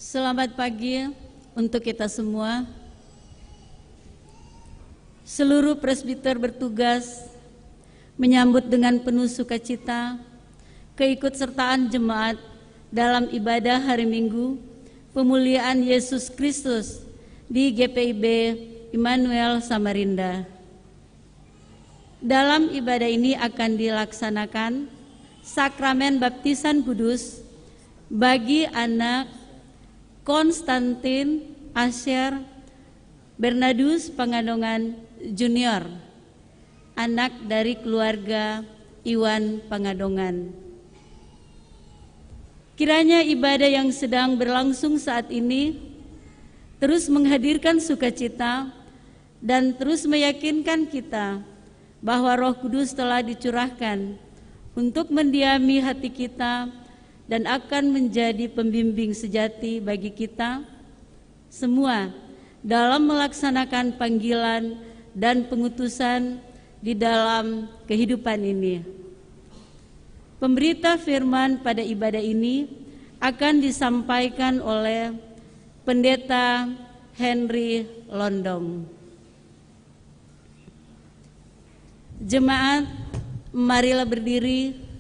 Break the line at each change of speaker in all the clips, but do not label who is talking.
Selamat pagi untuk kita semua. Seluruh presbiter bertugas menyambut dengan penuh sukacita keikutsertaan jemaat dalam ibadah hari Minggu pemuliaan Yesus Kristus di GPIB Immanuel Samarinda. Dalam ibadah ini akan dilaksanakan sakramen baptisan kudus bagi anak Konstantin Asher Bernardus Pangadongan Junior, anak dari keluarga Iwan Pangadongan. Kiranya ibadah yang sedang berlangsung saat ini terus menghadirkan sukacita dan terus meyakinkan kita bahwa Roh Kudus telah dicurahkan untuk mendiami hati kita dan akan menjadi pembimbing sejati bagi kita semua dalam melaksanakan panggilan dan pengutusan di dalam kehidupan ini. Pemberita firman pada ibadah ini akan disampaikan oleh Pendeta Henry Londong. Jemaat, marilah berdiri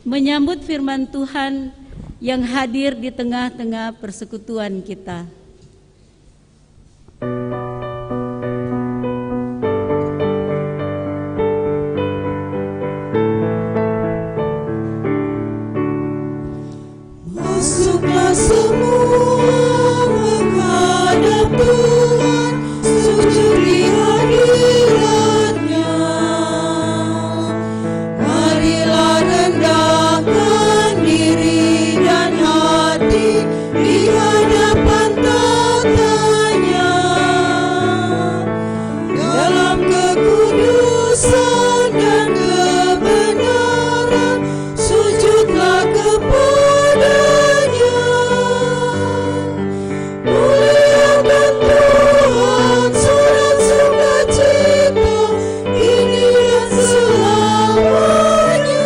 menyambut firman Tuhan yang hadir di tengah-tengah persekutuan kita.
Masuklah semua menghadap Tuhan, sujud di hadirat-Nya. Marilah rendahkan diri dan hati di hadapan tata-Nya. Dalam kekudusan dan kebenaran, sujudlah kepada-Nya. Muliakan Tuhan, sorak sukacita, kini dan selamanya.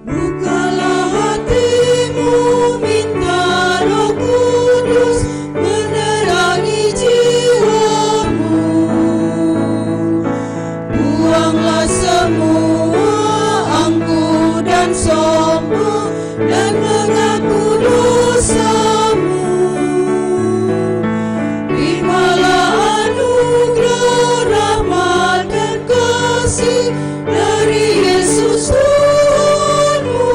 Bukalah hatimu, minta Roh Kudus menerangi jiwamu. Buanglah semua angkuh dan sombong dan mengaku dosamu. Terimalah anugerah, rahmat dan kasih dari Yesus Tuhanmu.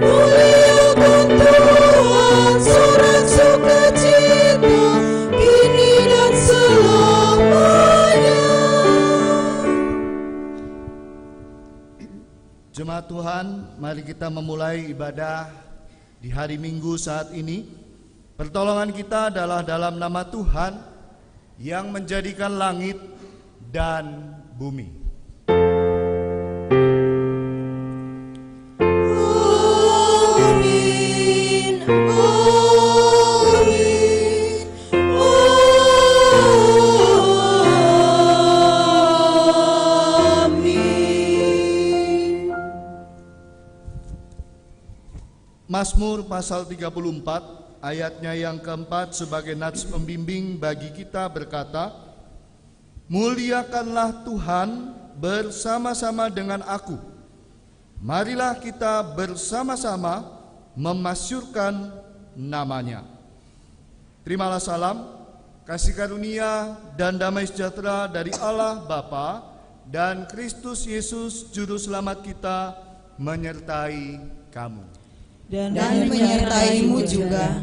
Muliakan Tuhan, sorak sukacita, kini dan selamanya.
Jemaat Tuhan, mari kita memulai ibadah di hari Minggu saat ini. Pertolongan kita adalah dalam nama Tuhan yang menjadikan langit dan bumi.
Amin, amin, amin.
Mazmur pasal 34 ayatnya yang keempat sebagai nats pembimbing bagi kita berkata, "Muliakanlah Tuhan bersama-sama dengan aku. Marilah kita bersama-sama memasyurkan nama-Nya." Terimalah salam, kasih karunia dan damai sejahtera dari Allah Bapa dan Kristus Yesus Juru Selamat kita menyertai kamu.
Dan menyertaimu juga.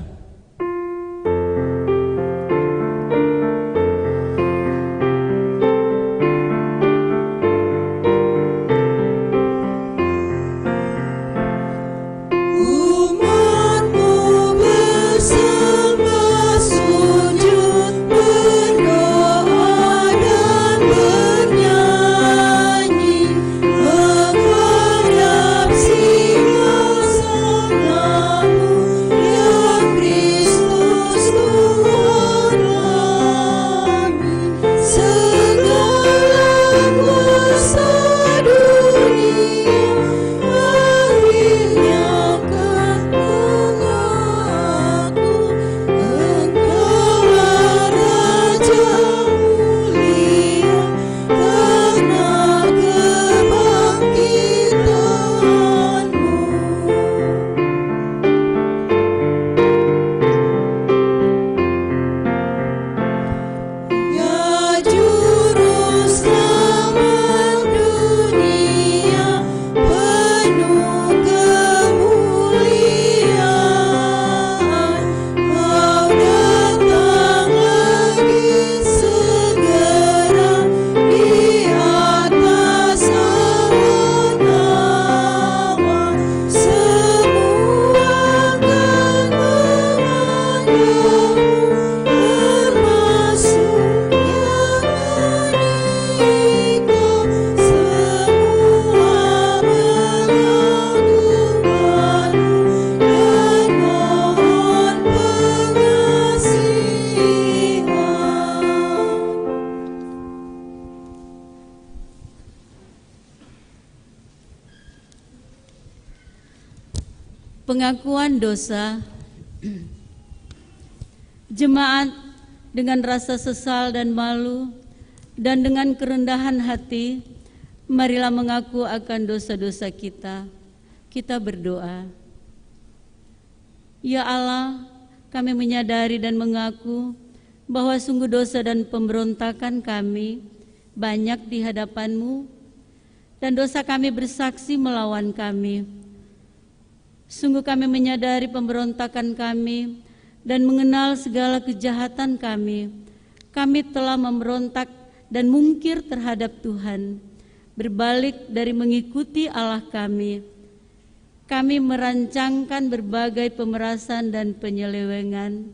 Pengakuan dosa. Jemaat dengan rasa sesal dan malu dan dengan kerendahan hati, marilah mengaku akan dosa-dosa kita. Kita berdoa. Ya Allah, kami menyadari dan mengaku bahwa sungguh dosa dan pemberontakan kami banyak di hadapan-Mu, dan dosa kami bersaksi melawan kami. Sungguh kami menyadari pemberontakan kami dan mengenal segala kejahatan kami. Kami telah memberontak dan mungkir terhadap Tuhan, berbalik dari mengikuti Allah kami. Kami merancangkan berbagai pemerasan dan penyelewengan.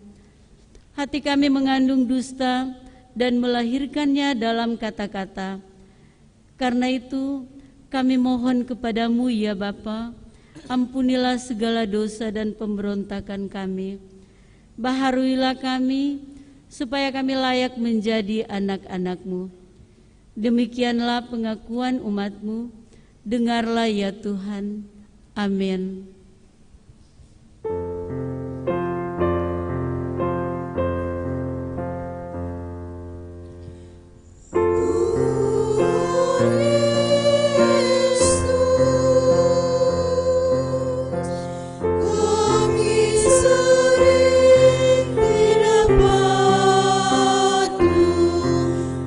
Hati kami mengandung dusta dan melahirkannya dalam kata-kata. Karena itu kami mohon kepadamu ya Bapa, ampunilah segala dosa dan pemberontakan kami. Baharuilah kami, supaya kami layak menjadi anak-anak-Mu. Demikianlah pengakuan umat-Mu, dengarlah ya Tuhan. Amin.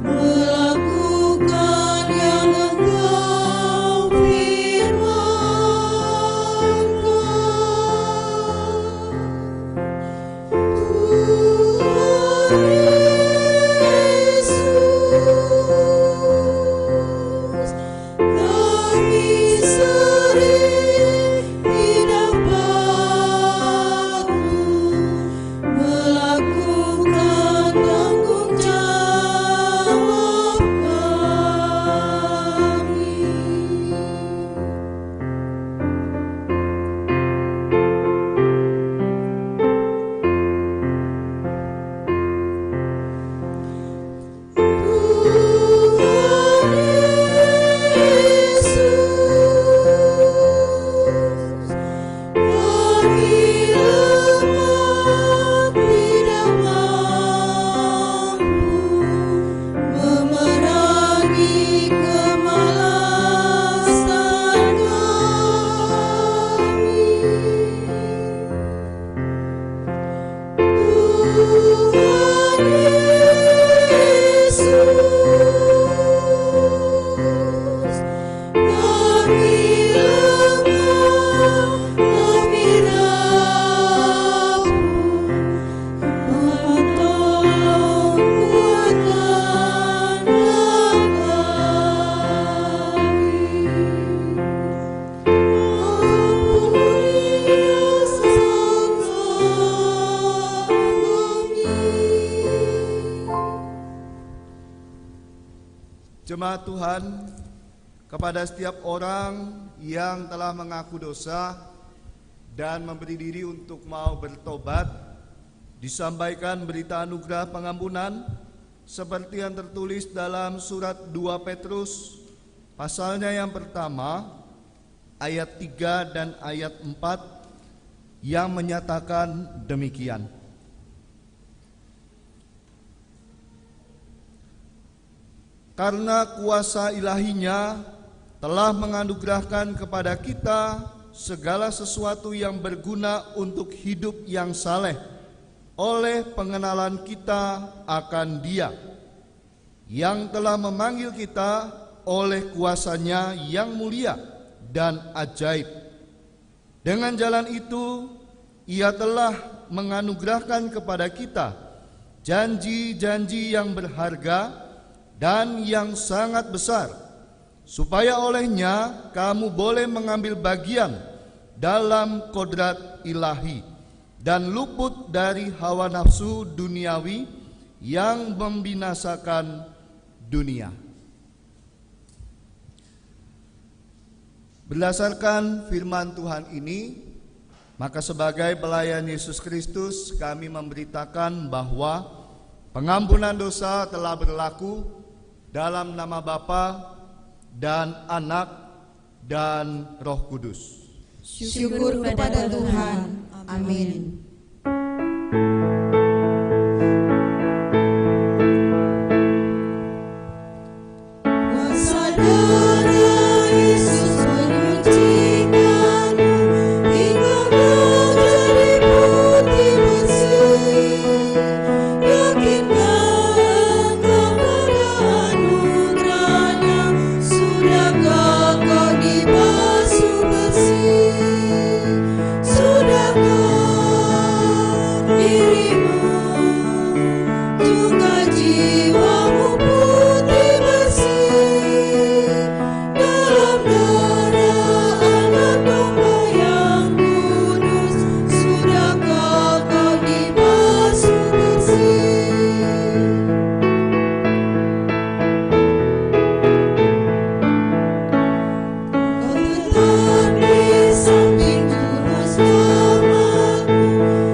Melakukan yang Engkau firmankan.
Jemaat Tuhan, kepada setiap orang yang telah mengaku dosa dan memberi diri untuk mau bertobat, disampaikan berita anugerah pengampunan seperti yang tertulis dalam surat 2 Petrus pasalnya yang pertama ayat 3 dan ayat 4 yang menyatakan demikian. Karena kuasa ilahinya telah menganugerahkan kepada kita segala sesuatu yang berguna untuk hidup yang saleh oleh pengenalan kita akan Dia yang telah memanggil kita oleh kuasa-Nya yang mulia dan ajaib. Dengan jalan itu Ia telah menganugerahkan kepada kita janji-janji yang berharga dan yang sangat besar, supaya olehnya kamu boleh mengambil bagian dalam kodrat ilahi dan luput dari hawa nafsu duniawi yang membinasakan dunia. Berdasarkan firman Tuhan ini, maka sebagai pelayan Yesus Kristus kami memberitakan bahwa pengampunan dosa telah berlaku dalam nama Bapa dan Anak dan Roh Kudus.
Syukur kepada Tuhan. Amin. Kuasa darah Yesus menyucikanmu hingga menjadi putih bersih. Yakinlah engkau pada anugerahnya, sudahkah kau dibasuh bersih? Sudahkah dirimu juga jiwamu putih bersih dalam darah Anak Domba yang kudus? Sudahkah kau dibasuh bersih? Kau tetap di samping juru selamatmu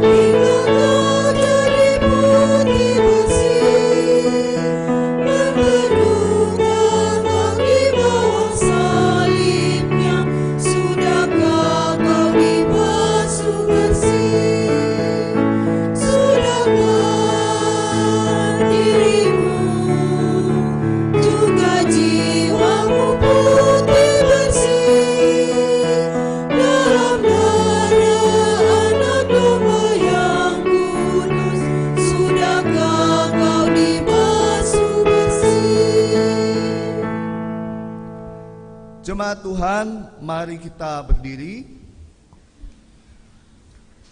hingga kau jadi putih bersih. Berpelukan kaki bawah salibnya, sudahkah kau dibasuh bersih? Sudahkah dirimu juga jiwamu putih bersih dalam darah Anak Domba yang kudus? Sudahkah kau dibasuh bersih?
Jemaat Tuhan, mari kita berdiri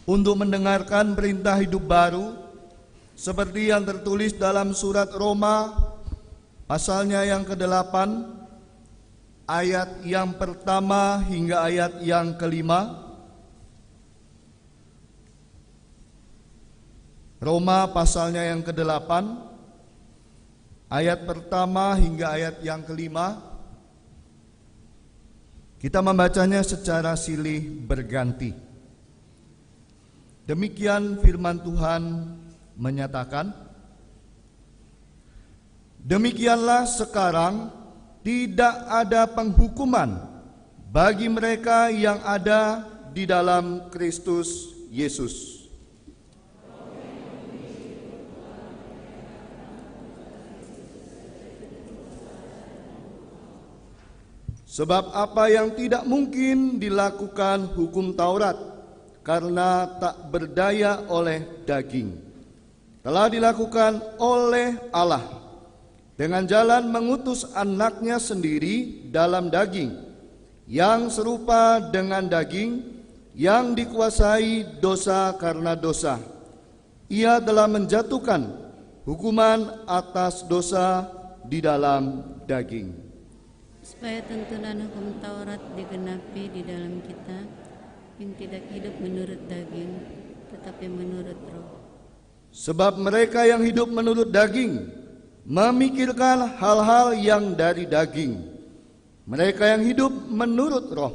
untuk mendengarkan perintah hidup baru seperti yang tertulis dalam surat Roma pasalnya yang ke-8 ayat yang pertama hingga ayat yang ke-5. Roma pasalnya yang ke-8 ayat pertama hingga ayat yang ke-5. Kita membacanya secara silih berganti. Demikian firman Tuhan menyatakan, demikianlah sekarang tidak ada penghukuman bagi mereka yang ada di dalam Kristus Yesus. Sebab apa yang tidak mungkin dilakukan hukum Taurat karena tak berdaya oleh daging, telah dilakukan oleh Allah dengan jalan mengutus anaknya sendiri dalam daging, yang serupa dengan daging, yang dikuasai dosa karena dosa. Ia telah menjatuhkan hukuman atas dosa di dalam daging,
supaya tuntunan hukum Taurat digenapi di dalam kita yang tidak hidup menurut daging, tetapi menurut roh.
Sebab mereka yang hidup menurut daging memikirkan hal-hal yang dari daging. Mereka yang hidup menurut roh,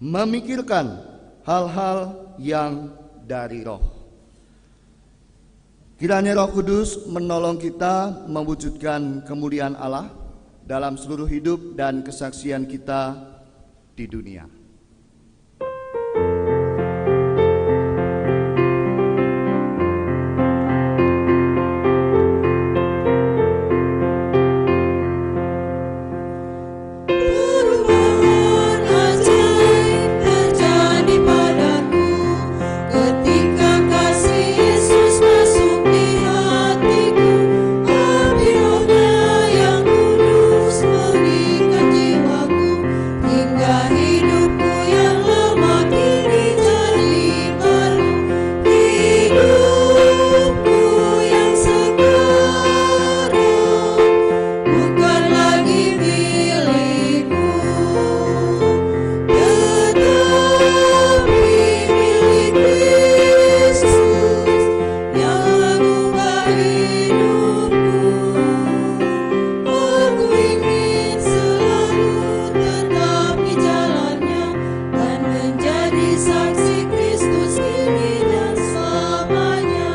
memikirkan hal-hal yang dari roh. Kiranya Roh Kudus menolong kita mewujudkan kemuliaan Allah dalam seluruh hidup dan kesaksian kita di dunia.
Perubahan ajaib terjadi padaku ketika kasih Yesus masuk di hatiku. Api Roh-Nya yang kudus mengikat jiwaku hingga hidupku yang lama kini jadi baru. Hidupku yang sekarang bukan lagi milikku, tetapi milik Kristus yang mengubah hidupku. Aku ingin selalu tetap di jalannya dan menjadi saksi Kristus kini dan selamanya.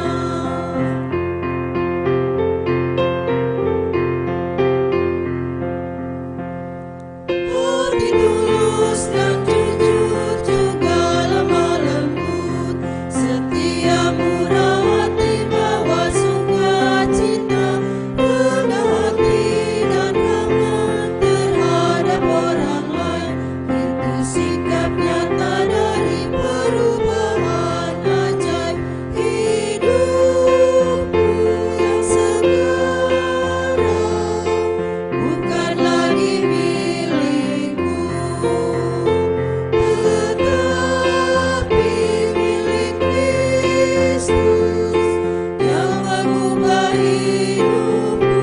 Hati tulus dan jujur juga lemah lembut, setia murah hati bawa sukacita, rendah hati dan hangat terhadap orang lain. Itu sikap nyata dari perubahan ajaib. Hidupku yang sekarang bukan lagi milikku, tetapi milik Kristus yang mengubah hidupku.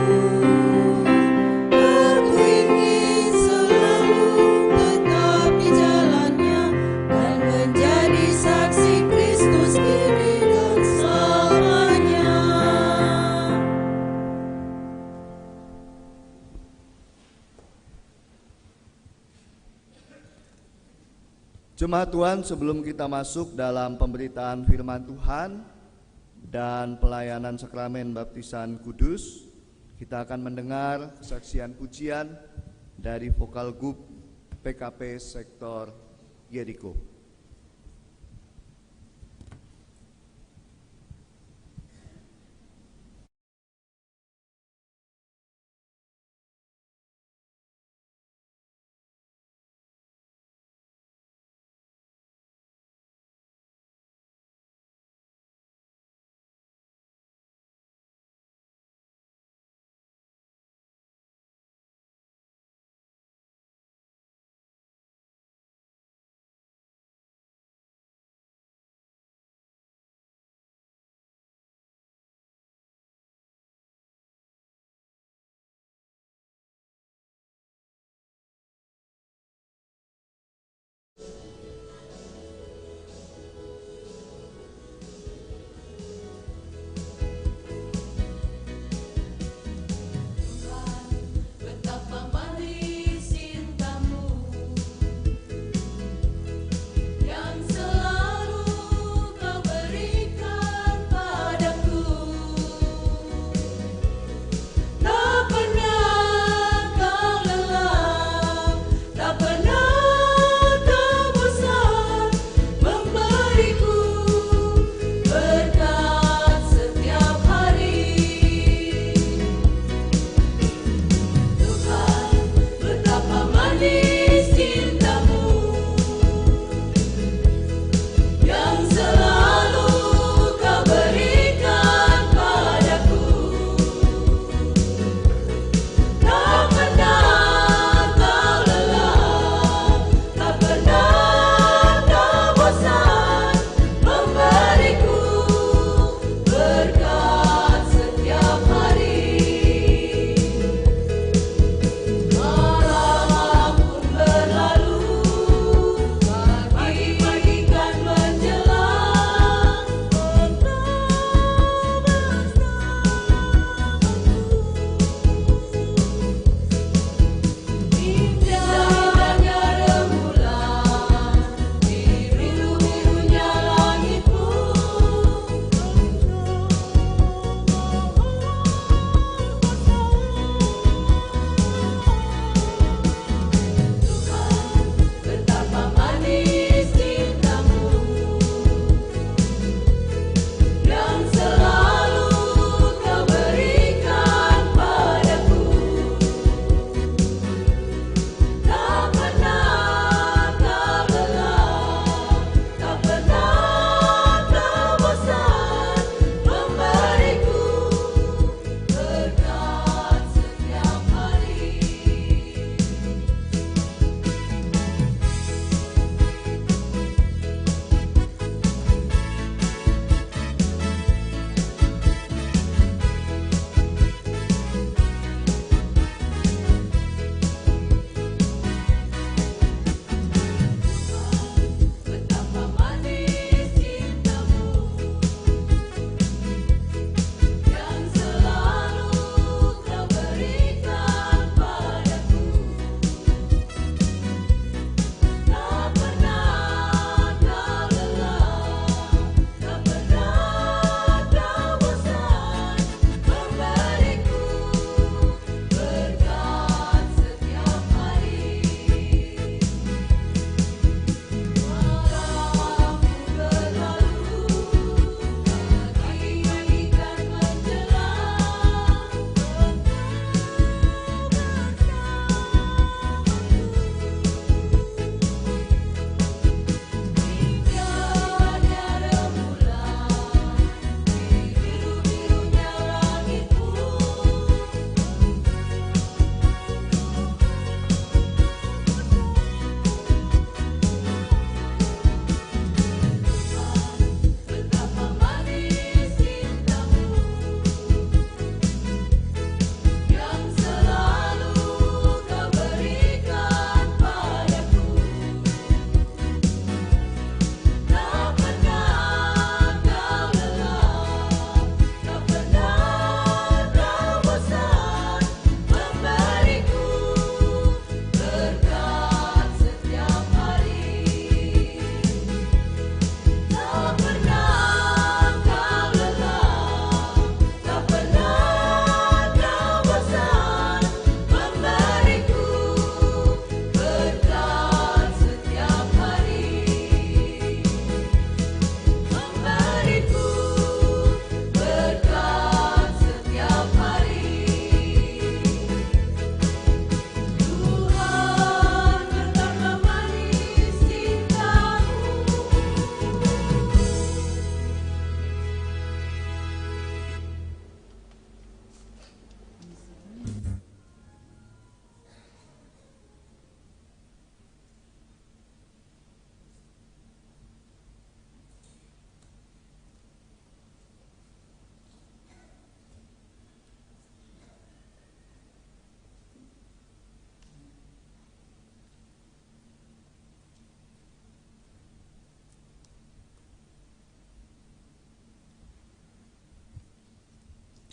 Aku ingin selalu tetap di jalannya dan menjadi saksi Kristus kini dan selamanya.
Jemaat Tuhan, sebelum kita masuk dalam pemberitaan firman Tuhan dan pelayanan sakramen baptisan kudus, kita akan mendengar kesaksian pujian dari vokal group PKP Sektor Yeriko.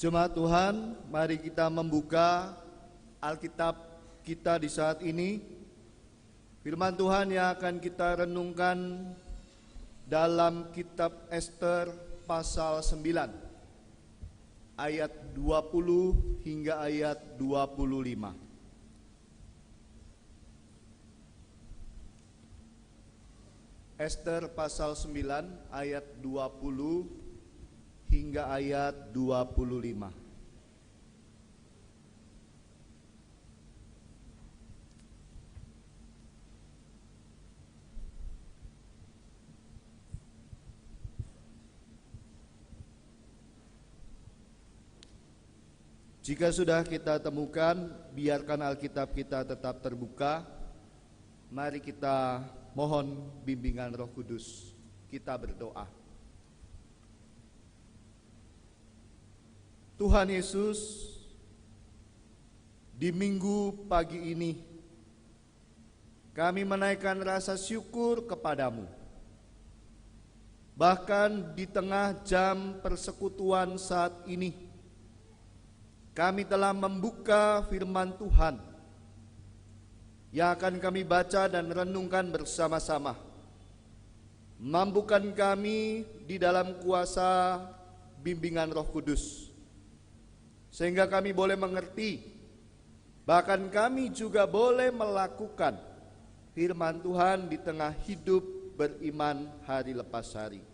Jemaat Tuhan, mari kita membuka Alkitab kita di saat ini. Firman Tuhan yang akan kita renungkan dalam kitab Ester pasal 9 ayat 20 hingga ayat 25. Ester pasal 9 ayat 20 hingga ayat 25. Jika sudah kita temukan, biarkan Alkitab kita tetap terbuka. Mari kita mohon bimbingan Roh Kudus. Kita berdoa. Tuhan Yesus, di minggu pagi ini kami menaikkan rasa syukur kepadamu. Bahkan di tengah jam persekutuan saat ini, kami telah membuka firman Tuhan yang akan kami baca dan renungkan bersama-sama. Mampukan kami di dalam kuasa bimbingan Roh Kudus, sehingga kami boleh mengerti, bahkan kami juga boleh melakukan firman Tuhan di tengah hidup beriman hari lepas hari.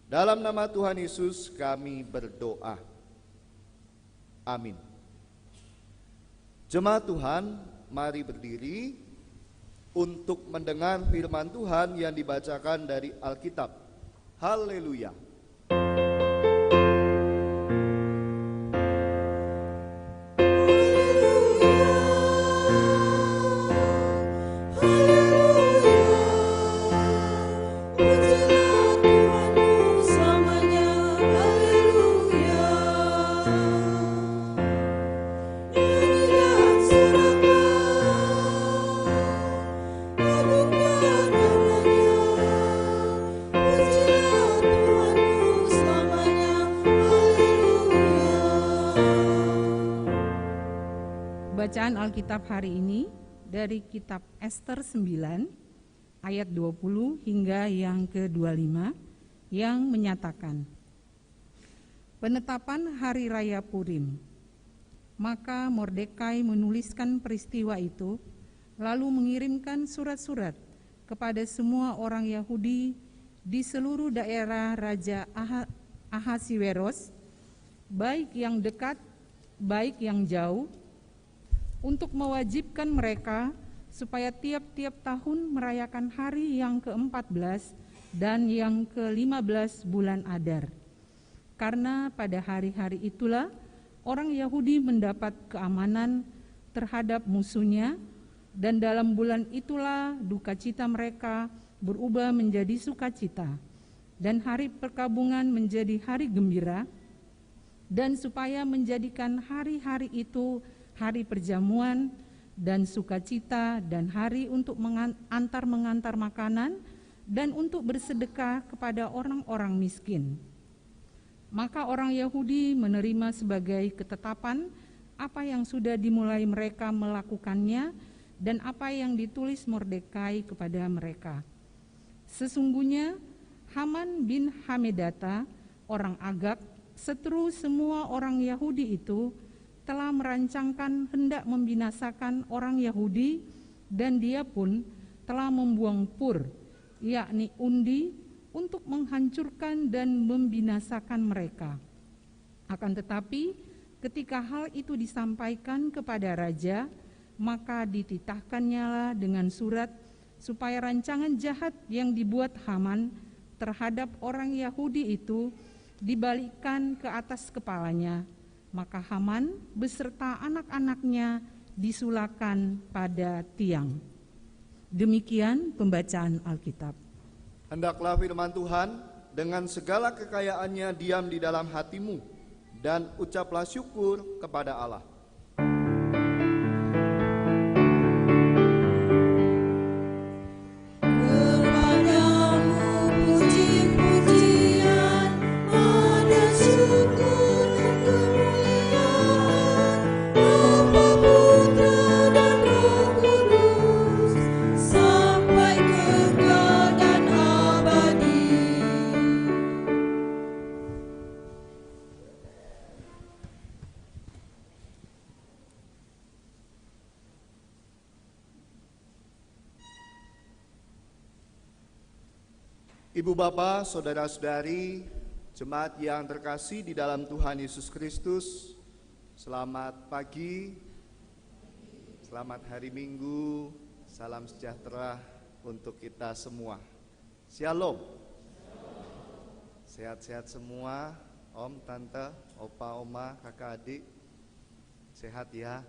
Dalam nama Tuhan Yesus kami berdoa. Amin. Jemaat Tuhan, mari berdiri untuk mendengar firman Tuhan yang dibacakan dari Alkitab. Haleluya.
Bacaan Alkitab hari ini dari kitab Ester 9 ayat 20 hingga yang ke-25 yang menyatakan, penetapan hari raya Purim. Maka Mordekai menuliskan peristiwa itu, lalu mengirimkan surat-surat kepada semua orang Yahudi di seluruh daerah Raja Ahasiweros, baik yang dekat, baik yang jauh, untuk mewajibkan mereka supaya tiap-tiap tahun merayakan hari yang ke-14 dan yang ke-15 bulan Adar. Karena pada hari-hari itulah orang Yahudi mendapat keamanan terhadap musuhnya, dan dalam bulan itulah duka cita mereka berubah menjadi sukacita, dan hari perkabungan menjadi hari gembira, dan supaya menjadikan hari-hari itu hari perjamuan dan sukacita, dan hari untuk mengantar makanan dan untuk bersedekah kepada orang-orang miskin. Maka orang Yahudi menerima sebagai ketetapan apa yang sudah dimulai mereka melakukannya dan apa yang ditulis Mordekai kepada mereka. Sesungguhnya Haman bin Hamedata, orang Agag, seteru semua orang Yahudi itu, telah merancangkan hendak membinasakan orang Yahudi, dan dia pun telah membuang pur, yakni undi, untuk menghancurkan dan membinasakan mereka. Akan tetapi ketika hal itu disampaikan kepada raja, maka dititahkannya dengan surat supaya rancangan jahat yang dibuat Haman terhadap orang Yahudi itu dibalikkan ke atas kepalanya. Maka Haman beserta anak-anaknya disulakan pada tiang. Demikian pembacaan Alkitab.
Hendaklah firman Tuhan dengan segala kekayaannya diam di dalam hatimu, dan ucaplah syukur kepada Allah.
Kepadamu puji-pujian, ada syukur
Ibu Bapa, saudara-saudari, jemaat yang terkasih di dalam Tuhan Yesus Kristus, selamat pagi, selamat hari Minggu, salam sejahtera untuk kita semua. Shalom. Sehat-sehat semua, Om, Tante, Opa, Oma, kakak, adik, sehat ya.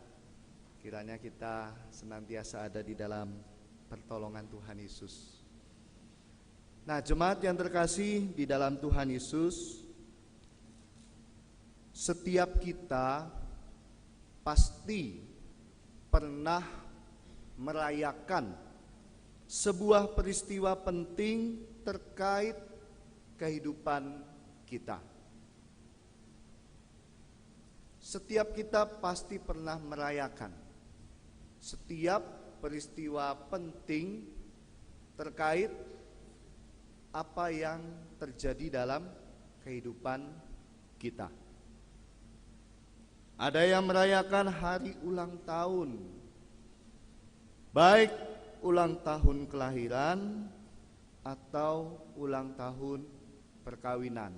Kiranya kita senantiasa ada di dalam pertolongan Tuhan Yesus. Nah, jemaat yang terkasih di dalam Tuhan Yesus, setiap kita pasti pernah merayakan sebuah peristiwa penting terkait kehidupan kita. Setiap kita pasti pernah merayakan setiap peristiwa penting terkait apa yang terjadi dalam kehidupan kita. Ada yang merayakan hari ulang tahun, baik ulang tahun kelahiran atau ulang tahun perkawinan.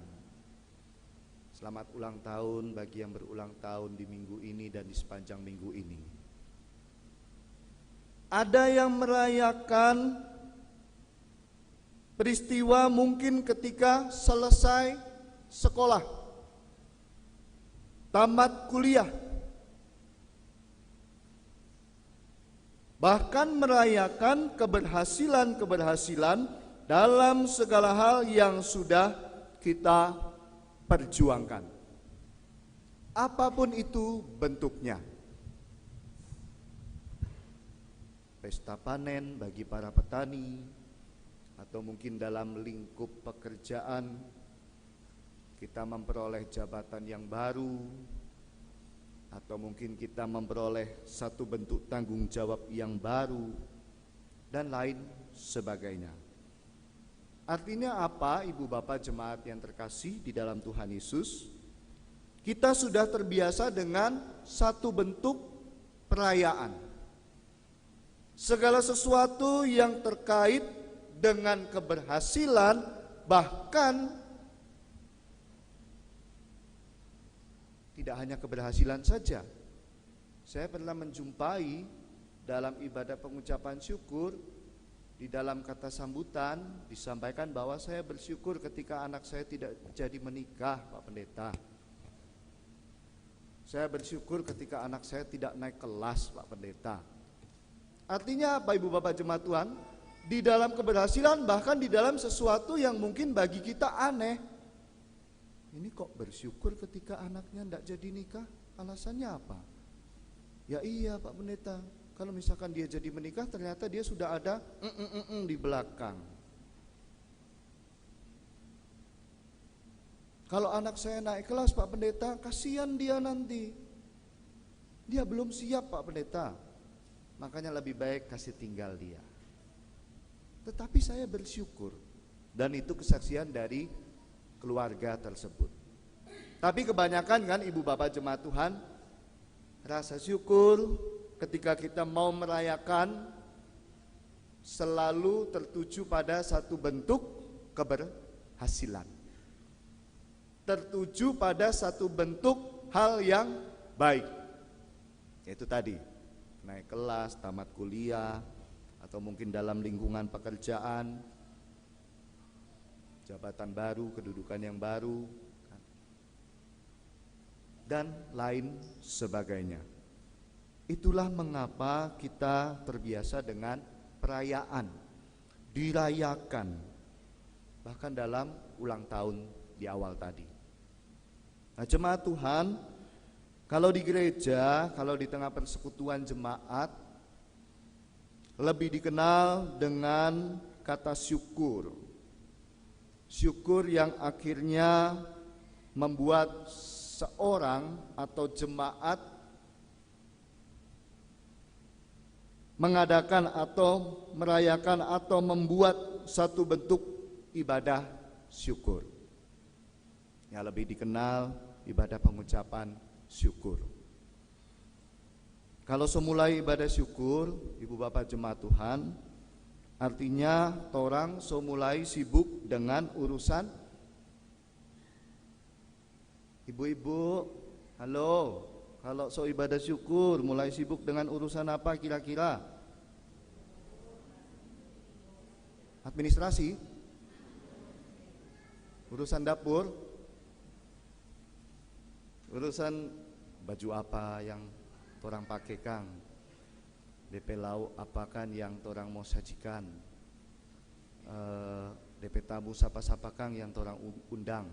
Selamat ulang tahun bagi yang berulang tahun di minggu ini dan di sepanjang minggu ini. Ada yang merayakan peristiwa mungkin ketika selesai sekolah, tamat kuliah, bahkan merayakan keberhasilan dalam segala hal yang sudah kita perjuangkan. Apapun itu bentuknya. Pesta panen bagi para petani, atau mungkin dalam lingkup pekerjaan kita memperoleh jabatan yang baru, atau mungkin kita memperoleh satu bentuk tanggung jawab yang baru, dan lain sebagainya. Artinya apa, Ibu Bapak jemaat yang terkasih di dalam Tuhan Yesus? Kita sudah terbiasa dengan satu bentuk perayaan. Segala sesuatu yang terkait dengan keberhasilan, bahkan tidak hanya keberhasilan saja. Saya pernah menjumpai dalam ibadah pengucapan syukur, di dalam kata sambutan disampaikan bahwa saya bersyukur ketika anak saya tidak jadi menikah, Pak Pendeta. Saya bersyukur ketika anak saya tidak naik kelas, Pak Pendeta. Artinya apa, Ibu Bapak jemaat Tuhan? Di dalam keberhasilan, bahkan di dalam sesuatu yang mungkin bagi kita aneh. Ini kok bersyukur ketika anaknya tidak jadi nikah? Alasannya apa? Ya iya Pak Pendeta, kalau misalkan dia jadi menikah ternyata dia sudah ada di belakang. Kalau anak saya naik kelas Pak Pendeta, kasihan dia nanti. Dia belum siap Pak Pendeta. Makanya lebih baik kasih tinggal dia. Tetapi saya bersyukur, dan itu kesaksian dari keluarga tersebut. Tapi kebanyakan kan Ibu Bapak jemaat Tuhan, rasa syukur ketika kita mau merayakan selalu tertuju pada satu bentuk keberhasilan, tertuju pada satu bentuk hal yang baik, yaitu tadi naik kelas, tamat kuliah, atau mungkin dalam lingkungan pekerjaan, jabatan baru, kedudukan yang baru, dan lain sebagainya. Itulah mengapa kita terbiasa dengan perayaan, dirayakan, bahkan dalam ulang tahun di awal tadi. Nah, jemaat Tuhan, kalau di gereja, kalau di tengah persekutuan jemaat, lebih dikenal dengan kata syukur. Syukur yang akhirnya membuat seorang atau jemaat mengadakan atau merayakan atau membuat satu bentuk ibadah syukur. Yang lebih dikenal ibadah pengucapan syukur. Kalau semulai ibadah syukur, Ibu Bapak jemaat Tuhan, Artinya torang so mulai sibuk dengan urusan. Ibu-ibu, halo. Kalau so ibadah syukur mulai sibuk dengan urusan apa kira-kira? Administrasi? Urusan dapur? Urusan baju apa yang torang pakai Kang? DP lauk apakan yang torang mau sajikan? DP tamu sapa-sapa Kang yang torang undang?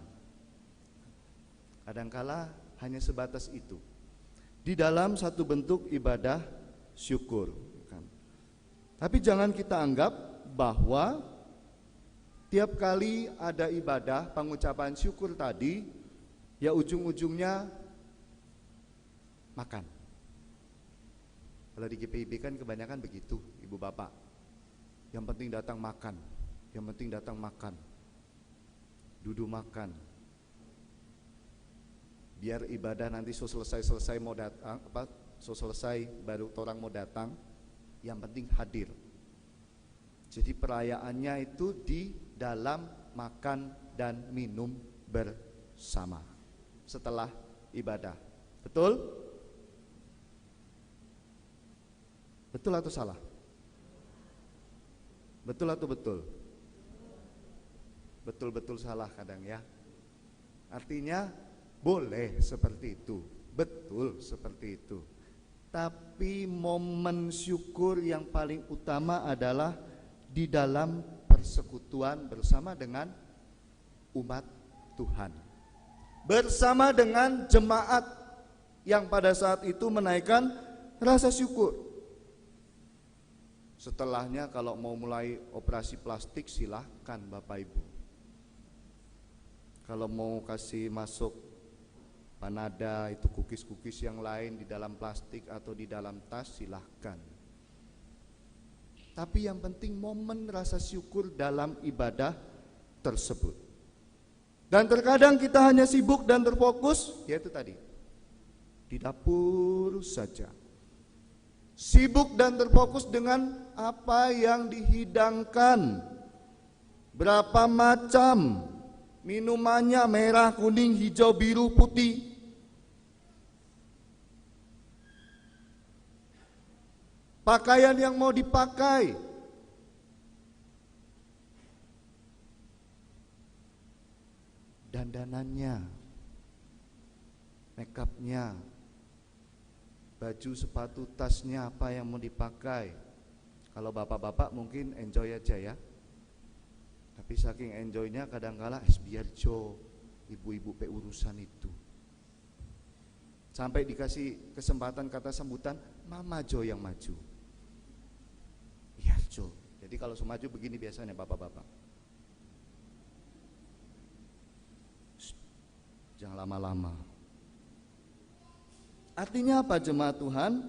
Kadangkala hanya sebatas itu di dalam satu bentuk ibadah syukur kan. Tapi jangan kita anggap bahwa tiap kali ada ibadah pengucapan syukur tadi ya ujung-ujungnya makan. Kalau di GPIB kan kebanyakan begitu, ibu bapak. Yang penting datang makan, yang penting datang makan, duduk makan. Biar ibadah nanti selesai mau datang, selesai baru orang mau datang, yang penting hadir. Jadi perayaannya itu di dalam makan dan minum bersama setelah ibadah. Betul? Betul atau salah? Betul atau betul? Betul-betul salah kadang ya. Artinya boleh seperti itu, betul seperti itu. Tapi momen syukur yang paling utama adalah di dalam persekutuan bersama dengan umat Tuhan, bersama dengan jemaat yang pada saat itu menaikkan rasa syukur. Setelahnya kalau mau mulai operasi plastik silahkan Bapak Ibu. Kalau mau kasih masuk panada itu cookies-cookies yang lain di dalam plastik atau di dalam tas silahkan. Tapi yang penting momen rasa syukur dalam ibadah tersebut. Dan terkadang kita hanya sibuk dan terfokus, yaitu tadi di dapur saja. Sibuk dan terfokus dengan apa yang dihidangkan. Berapa macam minumannya, merah, kuning, hijau, biru, putih. Pakaian yang mau dipakai. Dandanannya, make upnya, baju, sepatu, tasnya apa yang mau dipakai. Kalau bapak-bapak mungkin enjoy aja ya. Tapi saking enjoynya kadangkala biar jo ibu-ibu pe urusan itu. Sampai dikasih kesempatan kata sambutan, Mama Jo yang maju. Iya Jo. Jadi kalau semaju begini biasanya bapak-bapak. Jangan lama-lama. Artinya apa jemaat Tuhan?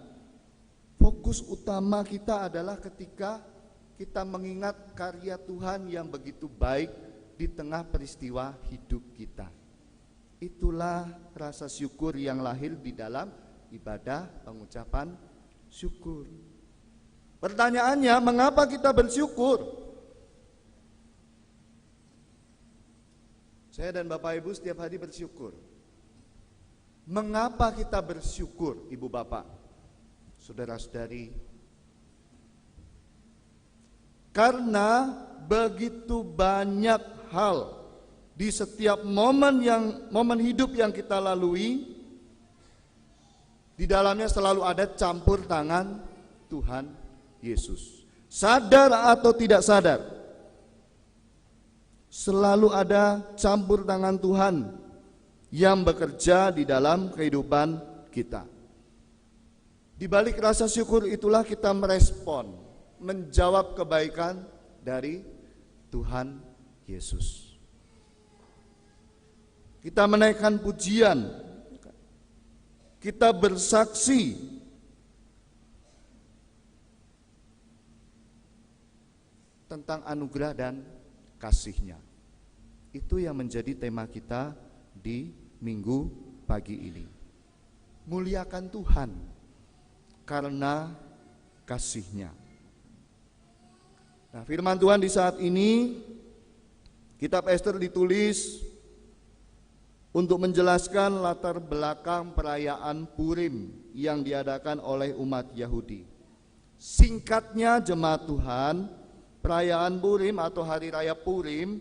Fokus utama kita adalah ketika kita mengingat karya Tuhan yang begitu baik di tengah peristiwa hidup kita. Itulah rasa syukur yang lahir di dalam ibadah pengucapan syukur. Pertanyaannya, mengapa kita bersyukur? Saya dan Bapak Ibu setiap hari bersyukur. Mengapa kita bersyukur, Ibu Bapak, saudara-saudari? Karena begitu banyak hal di setiap momen hidup yang kita lalui, di dalamnya selalu ada campur tangan Tuhan Yesus. Sadar atau tidak sadar, selalu ada campur tangan Tuhan yang bekerja di dalam kehidupan kita. Di balik rasa syukur itulah kita merespon, menjawab kebaikan dari Tuhan Yesus. Kita menaikkan pujian, kita bersaksi tentang anugerah dan kasih-Nya. Itu yang menjadi tema kita di minggu pagi ini. Muliakan Tuhan karena kasih-Nya. Nah, firman Tuhan di saat ini, kitab Ester ditulis untuk menjelaskan latar belakang perayaan Purim yang diadakan oleh umat Yahudi. Singkatnya jemaat Tuhan, perayaan Purim atau Hari Raya Purim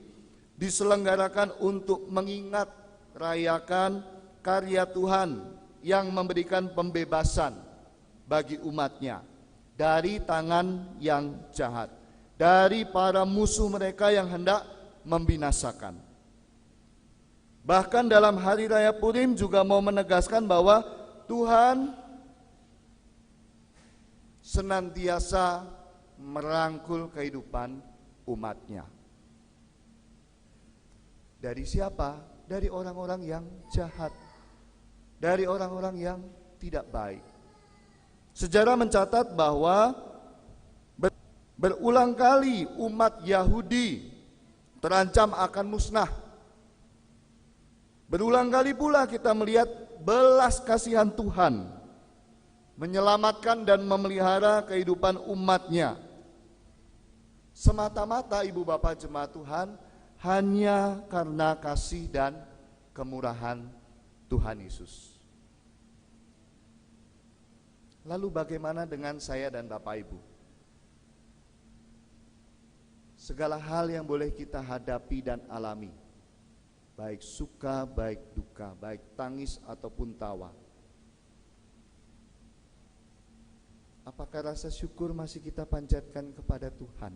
diselenggarakan untuk mengingat rayakan karya Tuhan yang memberikan pembebasan bagi umatnya dari tangan yang jahat, dari para musuh mereka yang hendak membinasakan. Bahkan dalam Hari Raya Purim juga mau menegaskan bahwa Tuhan senantiasa merangkul kehidupan umatnya. Dari siapa? Dari orang-orang yang jahat, dari orang-orang yang tidak baik. Sejarah mencatat bahwa berulang kali umat Yahudi terancam akan musnah. Berulang kali pula kita melihat belas kasihan Tuhan menyelamatkan dan memelihara kehidupan umatnya. Semata-mata ibu bapak jemaat Tuhan, hanya karena kasih dan kemurahan Tuhan Yesus. Lalu bagaimana dengan saya dan Bapak Ibu? Segala hal yang boleh kita hadapi dan alami, baik suka, baik duka, baik tangis ataupun tawa. Apakah rasa syukur masih kita panjatkan kepada Tuhan?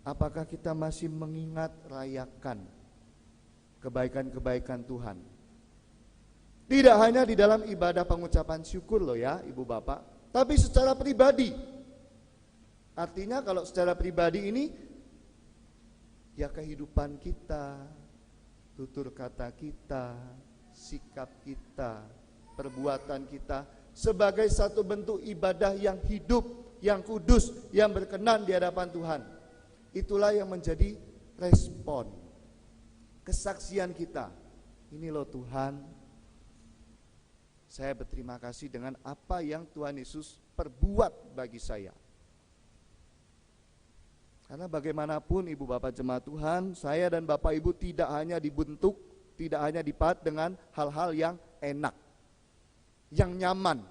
Apakah kita masih mengingat rayakan kebaikan-kebaikan Tuhan? Tidak hanya di dalam ibadah pengucapan syukur loh ya ibu bapak, tapi secara pribadi. Artinya kalau secara pribadi ini, ya kehidupan kita, tutur kata kita, sikap kita, perbuatan kita, sebagai satu bentuk ibadah yang hidup, yang kudus, yang berkenan di hadapan Tuhan. Itulah yang menjadi respon, kesaksian kita. Ini loh Tuhan, saya berterima kasih dengan apa yang Tuhan Yesus perbuat bagi saya. Karena bagaimanapun ibu bapak jemaat Tuhan, saya dan bapak ibu tidak hanya dibentuk, tidak hanya dipahat dengan hal-hal yang enak, yang nyaman,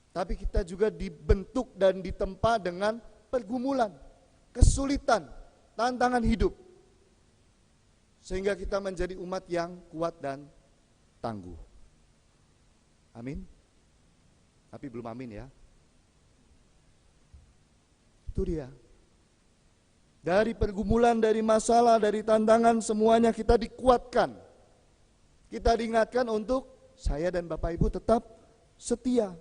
tapi kita juga dibentuk dan ditempa dengan pergumulan, kesulitan, tantangan hidup, sehingga kita menjadi umat yang kuat dan tangguh. Amin. Tapi belum amin ya. Itu dia. Dari pergumulan, dari masalah, dari tantangan, semuanya kita dikuatkan. Kita diingatkan untuk saya dan Bapak Ibu tetap setia.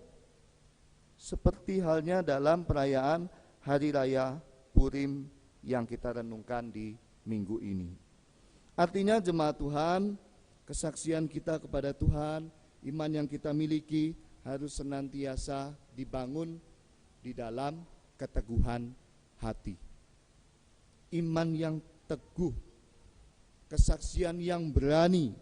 Seperti halnya dalam perayaan Hari Raya Purim yang kita renungkan di minggu ini. Artinya jemaat Tuhan, kesaksian kita kepada Tuhan, iman yang kita miliki harus senantiasa dibangun di dalam keteguhan hati. Iman yang teguh, kesaksian yang berani.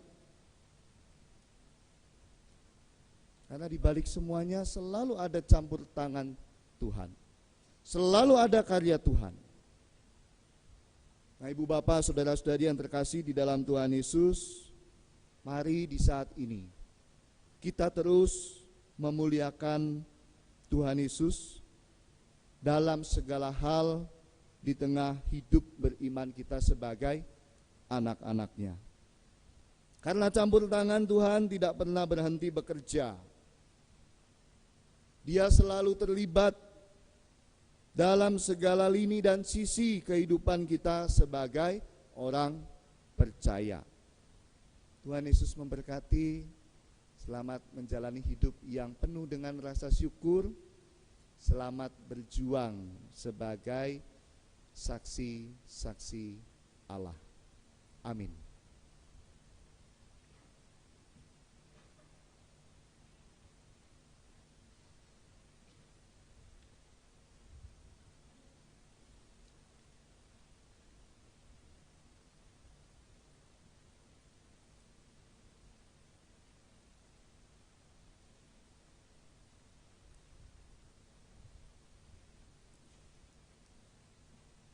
Karena di balik semuanya selalu ada campur tangan Tuhan. Selalu ada karya Tuhan. Nah, ibu bapak, saudara-saudari yang terkasih di dalam Tuhan Yesus, mari di saat ini kita terus memuliakan Tuhan Yesus dalam segala hal di tengah hidup beriman kita sebagai anak-anaknya. Karena campur tangan Tuhan tidak pernah berhenti bekerja. Dia selalu terlibat dalam segala lini dan sisi kehidupan kita sebagai orang percaya. Tuhan Yesus memberkati. Selamat menjalani hidup yang penuh dengan rasa syukur. Selamat berjuang sebagai saksi-saksi Allah. Amin.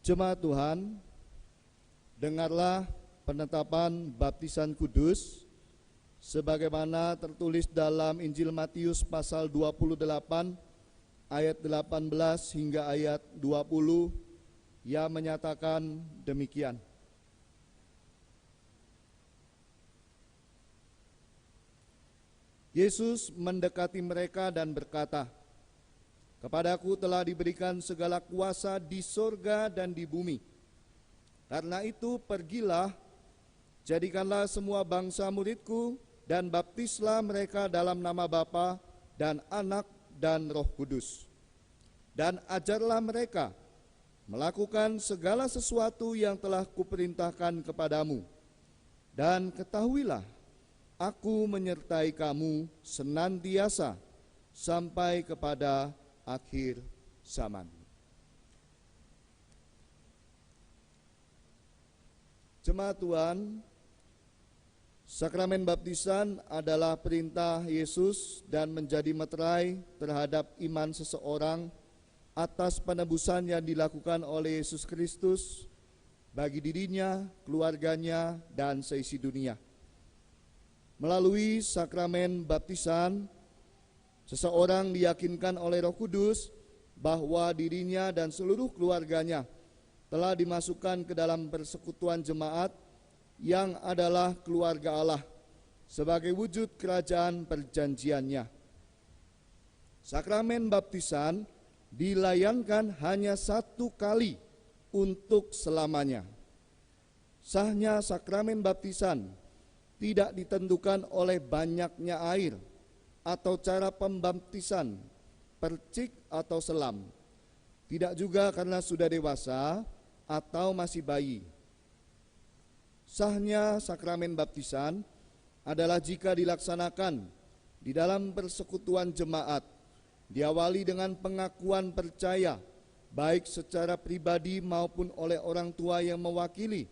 Jemaat Tuhan, dengarlah penetapan baptisan kudus sebagaimana tertulis dalam Injil Matius pasal 28 ayat 18 hingga ayat 20 yang menyatakan demikian. Yesus mendekati mereka dan berkata, "Kepadaku telah diberikan segala kuasa di sorga dan di bumi. Karena itu pergilah, jadikanlah semua bangsa muridku, dan baptislah mereka dalam nama Bapa dan Anak dan Roh Kudus. Dan ajarlah mereka melakukan segala sesuatu yang telah kuperintahkan kepadamu. Dan ketahuilah, aku menyertai kamu senantiasa sampai kepada akhir zaman." Jemaat Tuhan, sakramen baptisan adalah perintah Yesus dan menjadi meterai terhadap iman seseorang atas penebusan yang dilakukan oleh Yesus Kristus bagi dirinya, keluarganya, dan seisi dunia. Melalui sakramen baptisan, seseorang diyakinkan oleh Roh Kudus bahwa dirinya dan seluruh keluarganya telah dimasukkan ke dalam persekutuan jemaat yang adalah keluarga Allah sebagai wujud kerajaan perjanjiannya. Sakramen baptisan dilayankan hanya satu kali untuk selamanya. Sahnya sakramen baptisan tidak ditentukan oleh banyaknya air atau cara pembaptisan, percik atau selam. Tidak juga karena sudah dewasa atau masih bayi. Sahnya sakramen baptisan adalah jika dilaksanakan di dalam persekutuan jemaat, diawali dengan pengakuan percaya, baik secara pribadi maupun oleh orang tua yang mewakili,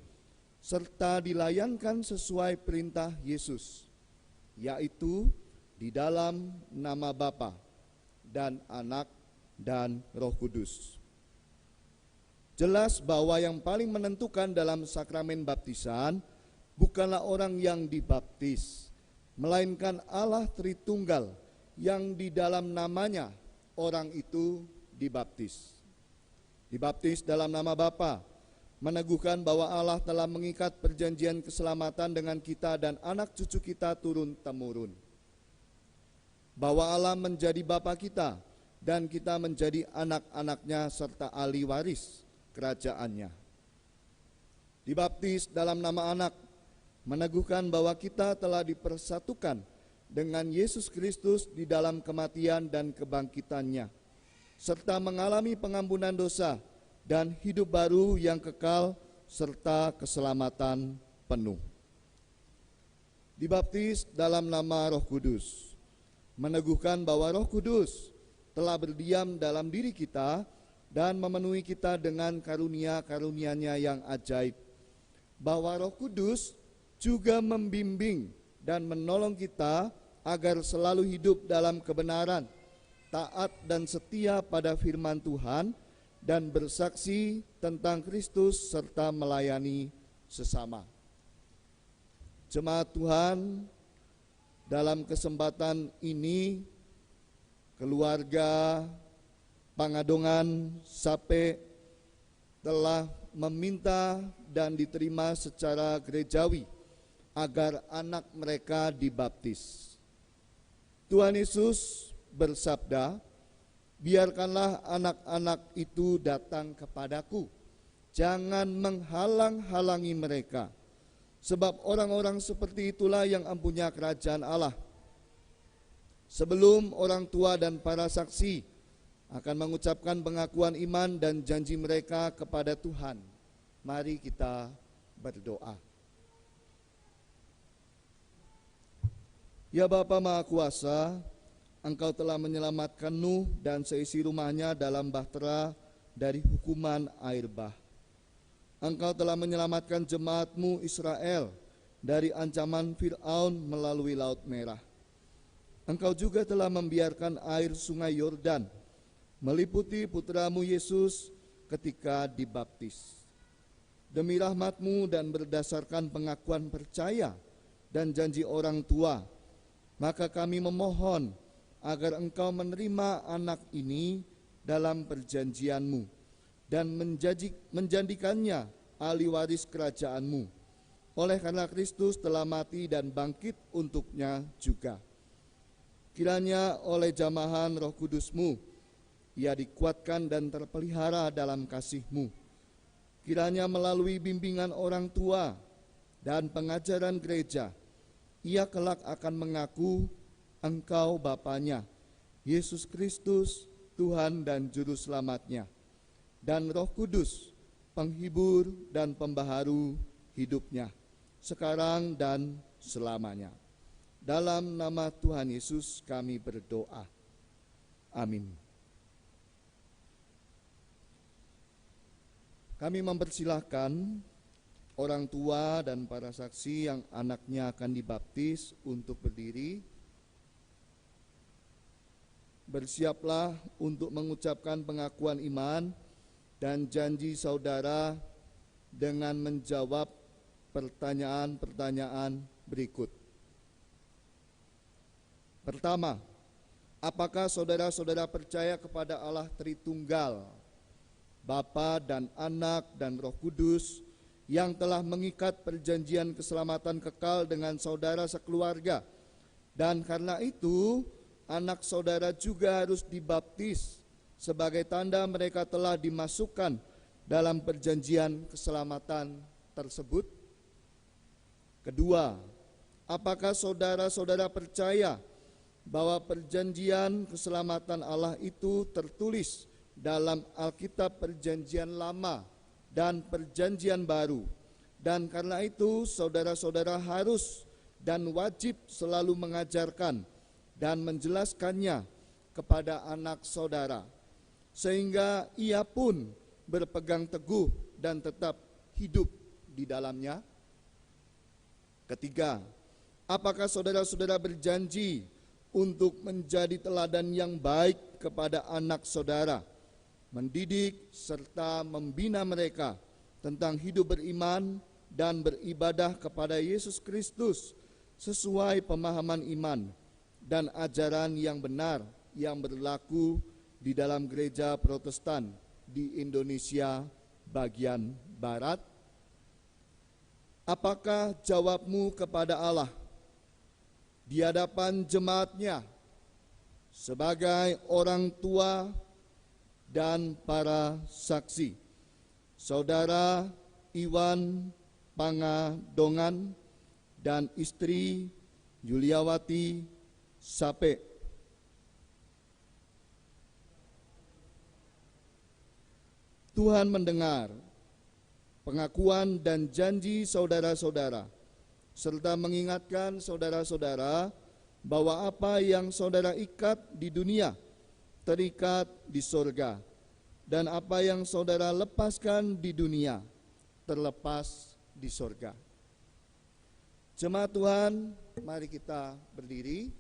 serta dilayankan sesuai perintah Yesus, yaitu di dalam nama Bapa dan Anak dan Roh Kudus. Jelas bahwa yang paling menentukan dalam sakramen baptisan bukanlah orang yang dibaptis, melainkan Allah Tritunggal yang di dalam namanya orang itu dibaptis. Dibaptis dalam nama Bapa meneguhkan bahwa Allah telah mengikat perjanjian keselamatan dengan kita dan anak cucu kita turun-temurun. Bahwa Allah menjadi Bapa kita dan kita menjadi anak-anaknya serta ahli waris kerajaannya. Dibaptis dalam nama Anak meneguhkan bahwa kita telah dipersatukan dengan Yesus Kristus di dalam kematian dan kebangkitannya, serta mengalami pengampunan dosa dan hidup baru yang kekal serta keselamatan penuh. Dibaptis dalam nama Roh Kudus meneguhkan bahwa Roh Kudus telah berdiam dalam diri kita dan memenuhi kita dengan karunia-karunia-Nya yang ajaib. Bahwa Roh Kudus juga membimbing dan menolong kita agar selalu hidup dalam kebenaran, taat dan setia pada firman Tuhan, dan bersaksi tentang Kristus serta melayani sesama. Jemaat Tuhan, dalam kesempatan ini keluarga Pangadongan Sape telah meminta dan diterima secara gerejawi agar anak mereka dibaptis. Tuhan Yesus bersabda, "Biarkanlah anak-anak itu datang kepadaku, jangan menghalang-halangi mereka, sebab orang-orang seperti itulah yang empunya kerajaan Allah." Sebelum orang tua dan para saksi akan mengucapkan pengakuan iman dan janji mereka kepada Tuhan, mari kita berdoa. Ya Bapa Maha Kuasa, Engkau telah menyelamatkan Nuh dan seisi rumahnya dalam bahtera dari hukuman air bah. Engkau telah menyelamatkan jemaat-Mu Israel dari ancaman Fir'aun melalui Laut Merah. Engkau juga telah membiarkan air sungai Yordan meliputi putra-Mu Yesus ketika dibaptis. Demi rahmat-Mu dan berdasarkan pengakuan percaya dan janji orang tua, maka kami memohon agar Engkau menerima anak ini dalam perjanjian-Mu dan menjadikannya ahli waris kerajaan-Mu. Oleh karena Kristus telah mati dan bangkit untuknya juga. Kiranya oleh jamahan Roh Kudus-Mu, ia dikuatkan dan terpelihara dalam kasih-Mu. Kiranya melalui bimbingan orang tua dan pengajaran gereja, ia kelak akan mengaku Engkau Bapanya, Yesus Kristus, Tuhan dan Juru Selamatnya, dan Roh Kudus, penghibur dan pembaharu hidupnya, sekarang dan selamanya. Dalam nama Tuhan Yesus kami berdoa. Amin. Kami mempersilahkan orang tua dan para saksi yang anaknya akan dibaptis untuk berdiri. Bersiaplah untuk mengucapkan pengakuan iman dan janji saudara dengan menjawab pertanyaan-pertanyaan berikut. Pertama, apakah saudara-saudara percaya kepada Allah Tritunggal, Bapa dan Anak dan Roh Kudus, yang telah mengikat perjanjian keselamatan kekal dengan saudara sekeluarga, dan karena itu anak saudara juga harus dibaptis sebagai tanda mereka telah dimasukkan dalam perjanjian keselamatan tersebut? Kedua, apakah saudara-saudara percaya bahwa perjanjian keselamatan Allah itu tertulis dalam Alkitab Perjanjian Lama dan Perjanjian Baru, dan karena itu saudara-saudara harus dan wajib selalu mengajarkan dan menjelaskannya kepada anak saudara, sehingga ia pun berpegang teguh dan tetap hidup di dalamnya? Ketiga, apakah saudara-saudara berjanji untuk menjadi teladan yang baik kepada anak saudara, mendidik serta membina mereka tentang hidup beriman dan beribadah kepada Yesus Kristus sesuai pemahaman iman dan ajaran yang benar yang berlaku di dalam gereja Protestan di Indonesia bagian Barat? Apakah jawabmu kepada Allah di hadapan jemaatnya sebagai orang tua dan para saksi, Saudara Iwan Pangadongan dan istri Yuliawati Sape? Tuhan mendengar pengakuan dan janji saudara-saudara, serta mengingatkan saudara-saudara bahwa apa yang saudara ikat di dunia terikat di surga, dan apa yang saudara lepaskan di dunia terlepas di surga. Jemaat Tuhan, mari kita berdiri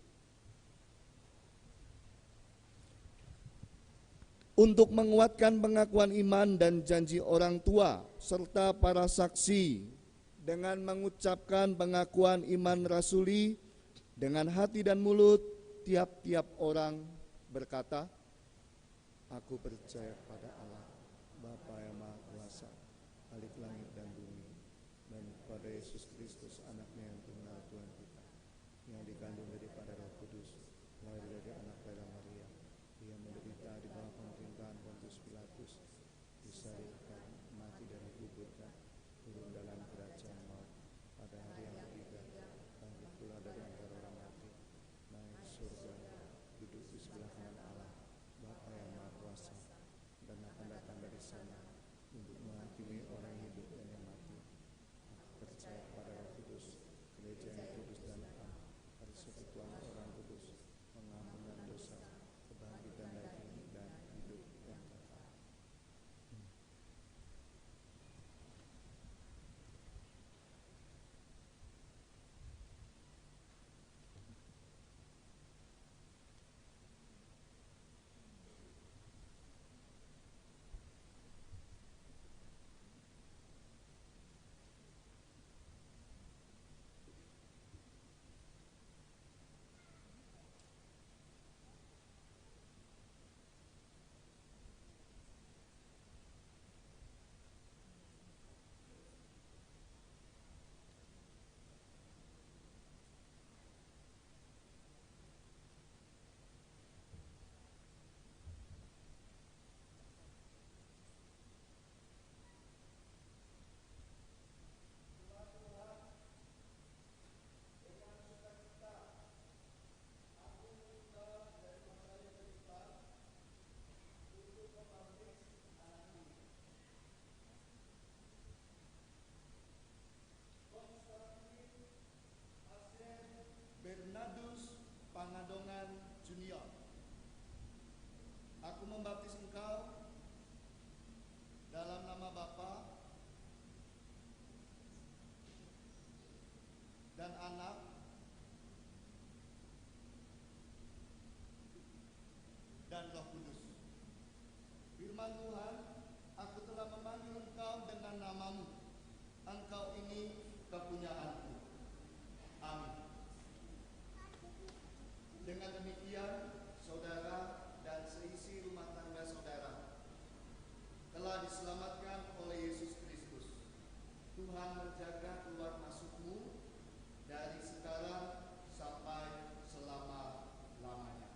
untuk menguatkan pengakuan iman dan janji orang tua serta para saksi dengan mengucapkan pengakuan iman rasuli dengan hati dan mulut. Tiap-tiap orang berkata, aku percaya kepada Allah, Bapa yang Maha Kuasa, Khalik langit dan bumi, dan kepada Yesus Kristus, anaknya yang tunggal Tuhan kita, yang dikandung daripada Roh Kudus, lahir dari anak Bapa Maria, ia menderita di bawah pemerintahan Pontius Pilatus, disalibkan, mati dan dikuburkan, turun dalam kerajaan maut, pada hari yang ketiga bangkit pula dari antara orang mati, naik surga, duduk di sebelah kanan Allah, Bapa yang Maha Kuasa, dan akan datang dari sana Pangadongan Junior. Aku membaptis engkau dalam nama Bapa dan Anak dan Roh Kudus. Firman Tuhan, aku telah memanggil engkau dengan namamu. Engkau ini kepunyaanku. Amin. Dengan demikian, saudara dan seisi rumah tangga saudara telah diselamatkan oleh Yesus Kristus. Tuhan menjaga keluar masukmu dari sekarang sampai selama-lamanya.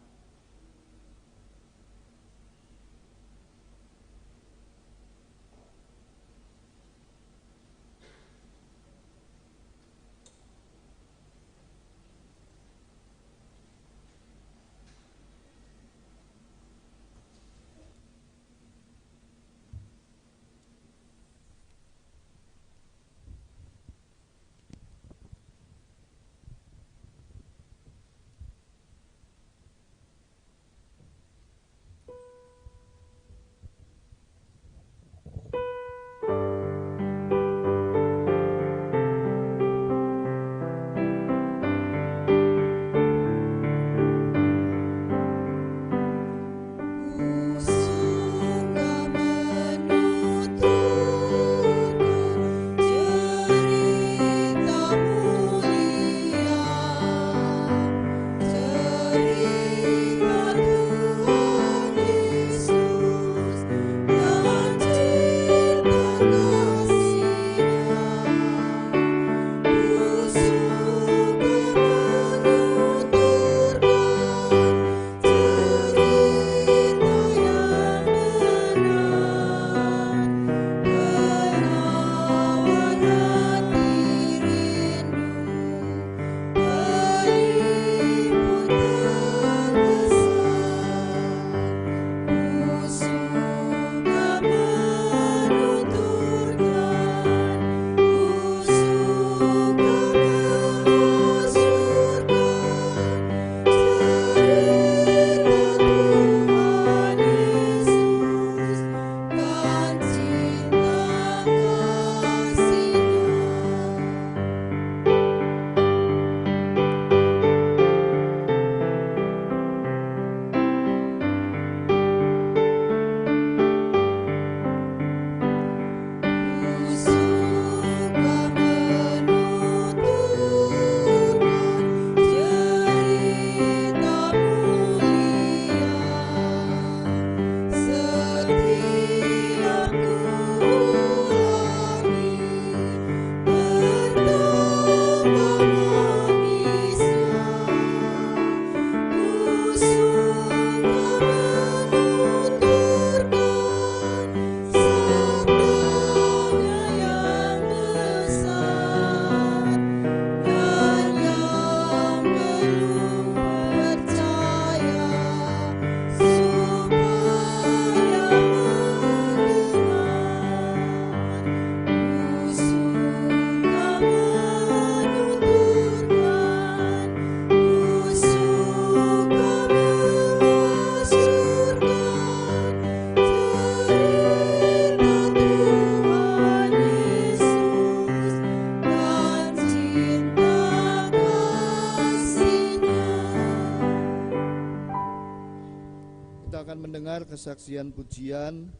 Kita akan mendengar kesaksian pujian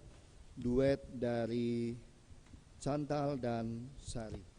duet dari Chantal dan Sari.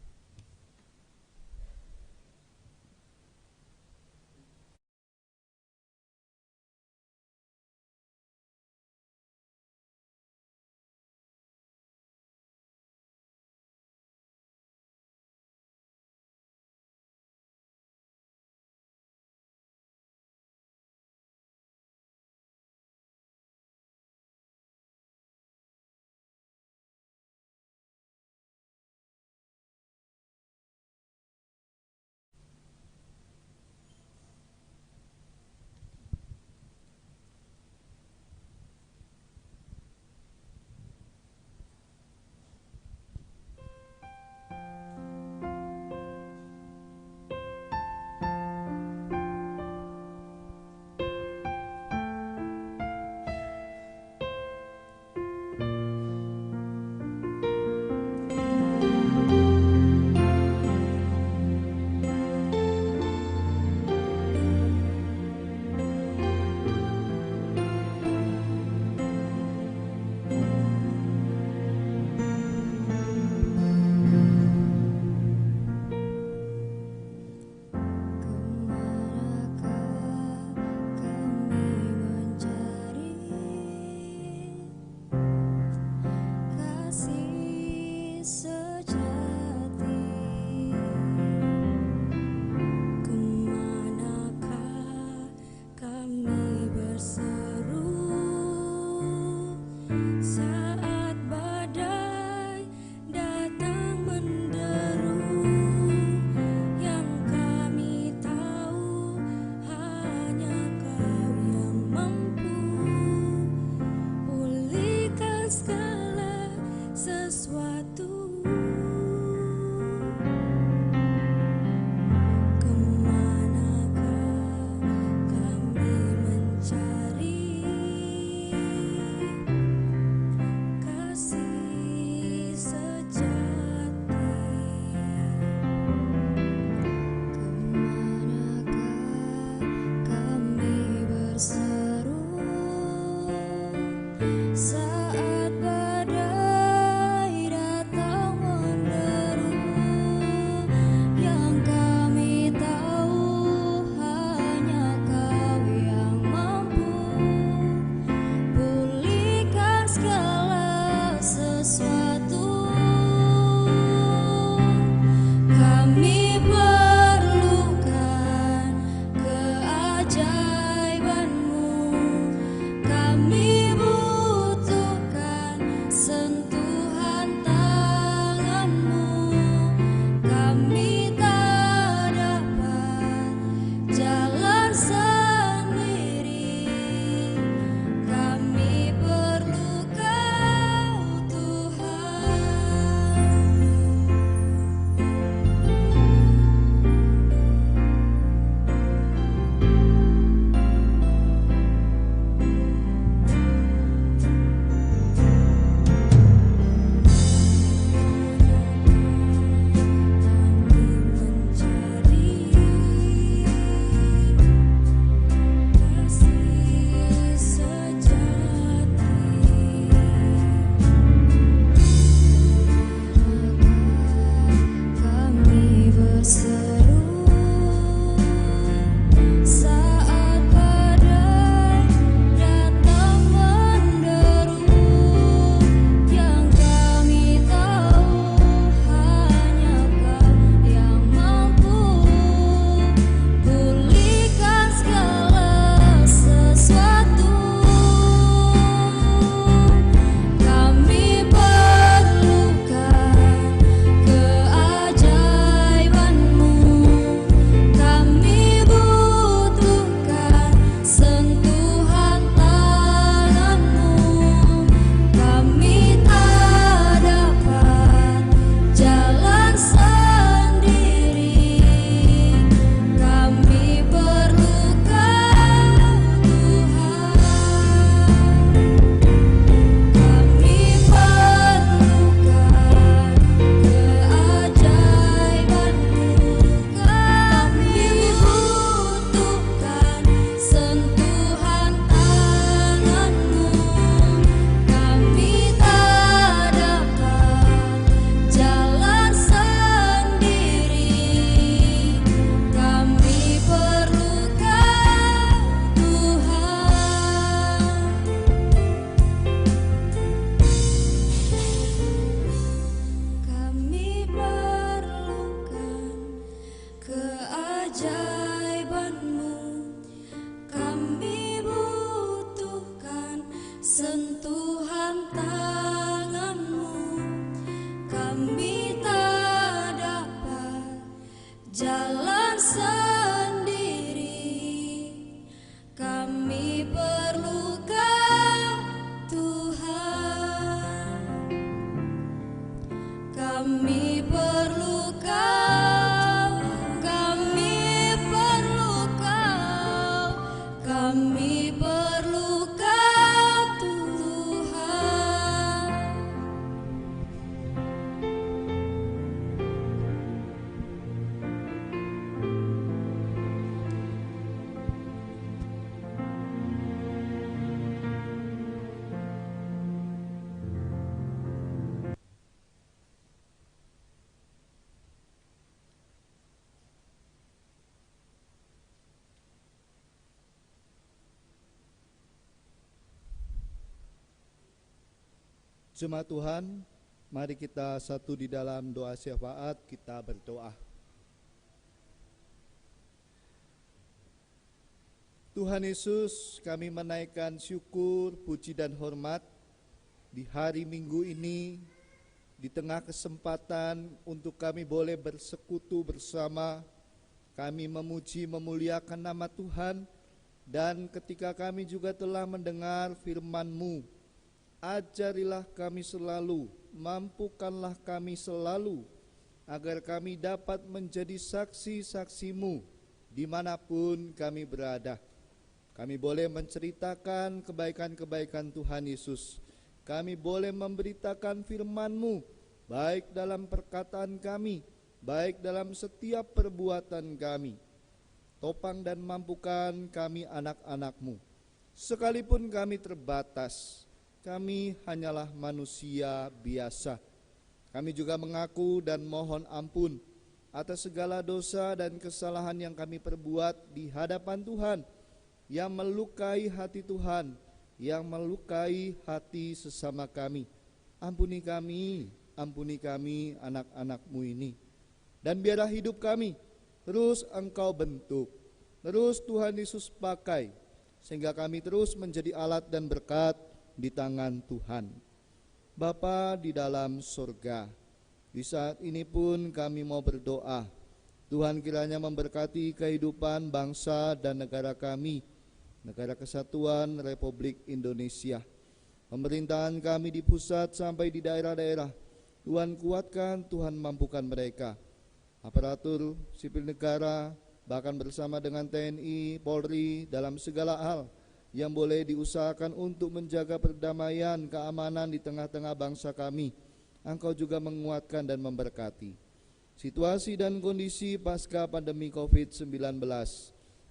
Jemaat Tuhan, mari kita satu di dalam doa syafaat, kita berdoa. Tuhan Yesus, kami menaikkan syukur, puji dan hormat di hari Minggu ini, di tengah kesempatan untuk kami boleh bersekutu bersama, kami memuji memuliakan nama Tuhan, dan ketika kami juga telah mendengar firman-Mu, ajarilah kami selalu, mampukanlah kami selalu, agar kami dapat menjadi saksi-saksi-Mu dimanapun kami berada. Kami boleh menceritakan kebaikan-kebaikan Tuhan Yesus. Kami boleh memberitakan firman-Mu, baik dalam perkataan kami, baik dalam setiap perbuatan kami. Topang dan mampukan kami anak-anak-Mu. Sekalipun kami terbatas, kami hanyalah manusia biasa. Kami juga mengaku dan mohon ampun atas segala dosa dan kesalahan yang kami perbuat di hadapan Tuhan, yang melukai hati Tuhan, yang melukai hati sesama kami. Ampuni kami anak-anak-Mu ini. Dan biarlah hidup kami terus Engkau bentuk, terus Tuhan Yesus pakai, sehingga kami terus menjadi alat dan berkat di tangan Tuhan. Bapa di dalam surga, di saat ini pun kami mau berdoa, Tuhan kiranya memberkati kehidupan bangsa dan negara kami, Negara Kesatuan Republik Indonesia. Pemerintahan kami di pusat sampai di daerah-daerah, Tuhan kuatkan, Tuhan mampukan mereka. Aparatur sipil negara, bahkan bersama dengan TNI, Polri, dalam segala hal yang boleh diusahakan untuk menjaga perdamaian, keamanan di tengah-tengah bangsa kami. Engkau juga menguatkan dan memberkati. Situasi dan kondisi pasca pandemi COVID-19,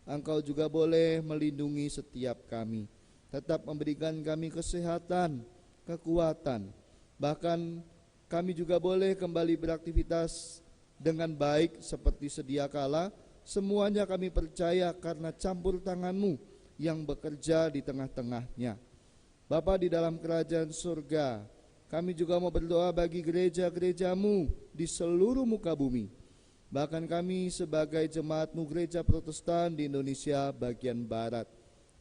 Engkau juga boleh melindungi setiap kami. Tetap memberikan kami kesehatan, kekuatan. Bahkan kami juga boleh kembali beraktivitas dengan baik seperti sedia kala. Semuanya kami percaya karena campur tangan-Mu yang bekerja di tengah-tengahnya. Bapa di dalam kerajaan surga, kami juga mau berdoa bagi gereja-gereja-Mu di seluruh muka bumi. Bahkan kami sebagai jemaat-Mu Gereja Protestan di Indonesia bagian Barat,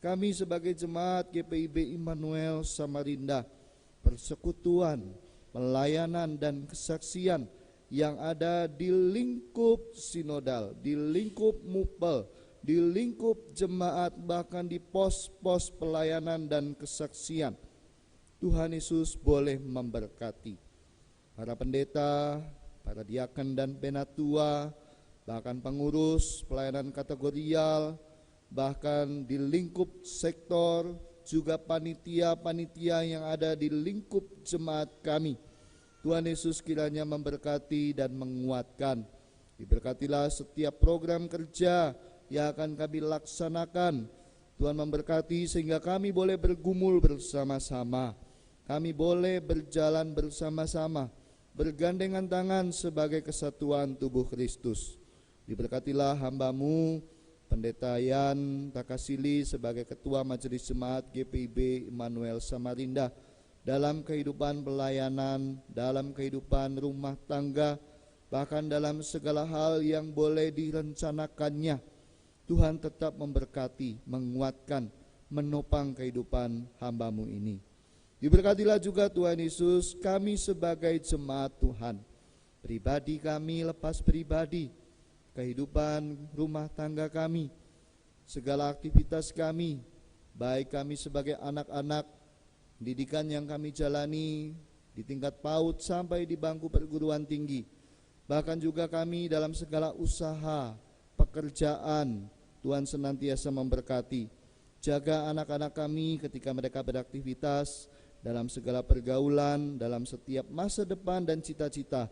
kami sebagai jemaat GPIB Immanuel Samarinda, persekutuan, pelayanan dan kesaksian yang ada di lingkup sinodal, di lingkup mupel, di lingkup jemaat, bahkan di pos-pos pelayanan dan kesaksian. Tuhan Yesus boleh memberkati para pendeta, para diaken dan penatua, bahkan pengurus pelayanan kategorial, bahkan di lingkup sektor, juga panitia-panitia yang ada di lingkup jemaat kami. Tuhan Yesus kiranya memberkati dan menguatkan. Diberkatilah setiap program kerja yang akan kami laksanakan. Tuhan memberkati sehingga kami boleh bergumul bersama-sama. Kami boleh berjalan bersama-sama, bergandengan tangan sebagai kesatuan tubuh Kristus. Diberkatilah hamba-Mu, Pendeta Yan Takasili sebagai Ketua Majelis Jemaat GPIB Immanuel Samarinda, dalam kehidupan pelayanan, dalam kehidupan rumah tangga, bahkan dalam segala hal yang boleh direncanakannya. Tuhan tetap memberkati, menguatkan, menopang kehidupan hamba-Mu ini. Diberkatilah juga Tuhan Yesus kami sebagai jemaat Tuhan, pribadi kami lepas pribadi, kehidupan rumah tangga kami, segala aktivitas kami, baik kami sebagai anak-anak, pendidikan yang kami jalani di tingkat PAUD sampai di bangku perguruan tinggi, bahkan juga kami dalam segala usaha, pekerjaan. Tuhan senantiasa memberkati, jaga anak-anak kami ketika mereka beraktivitas, dalam segala pergaulan, dalam setiap masa depan dan cita-cita.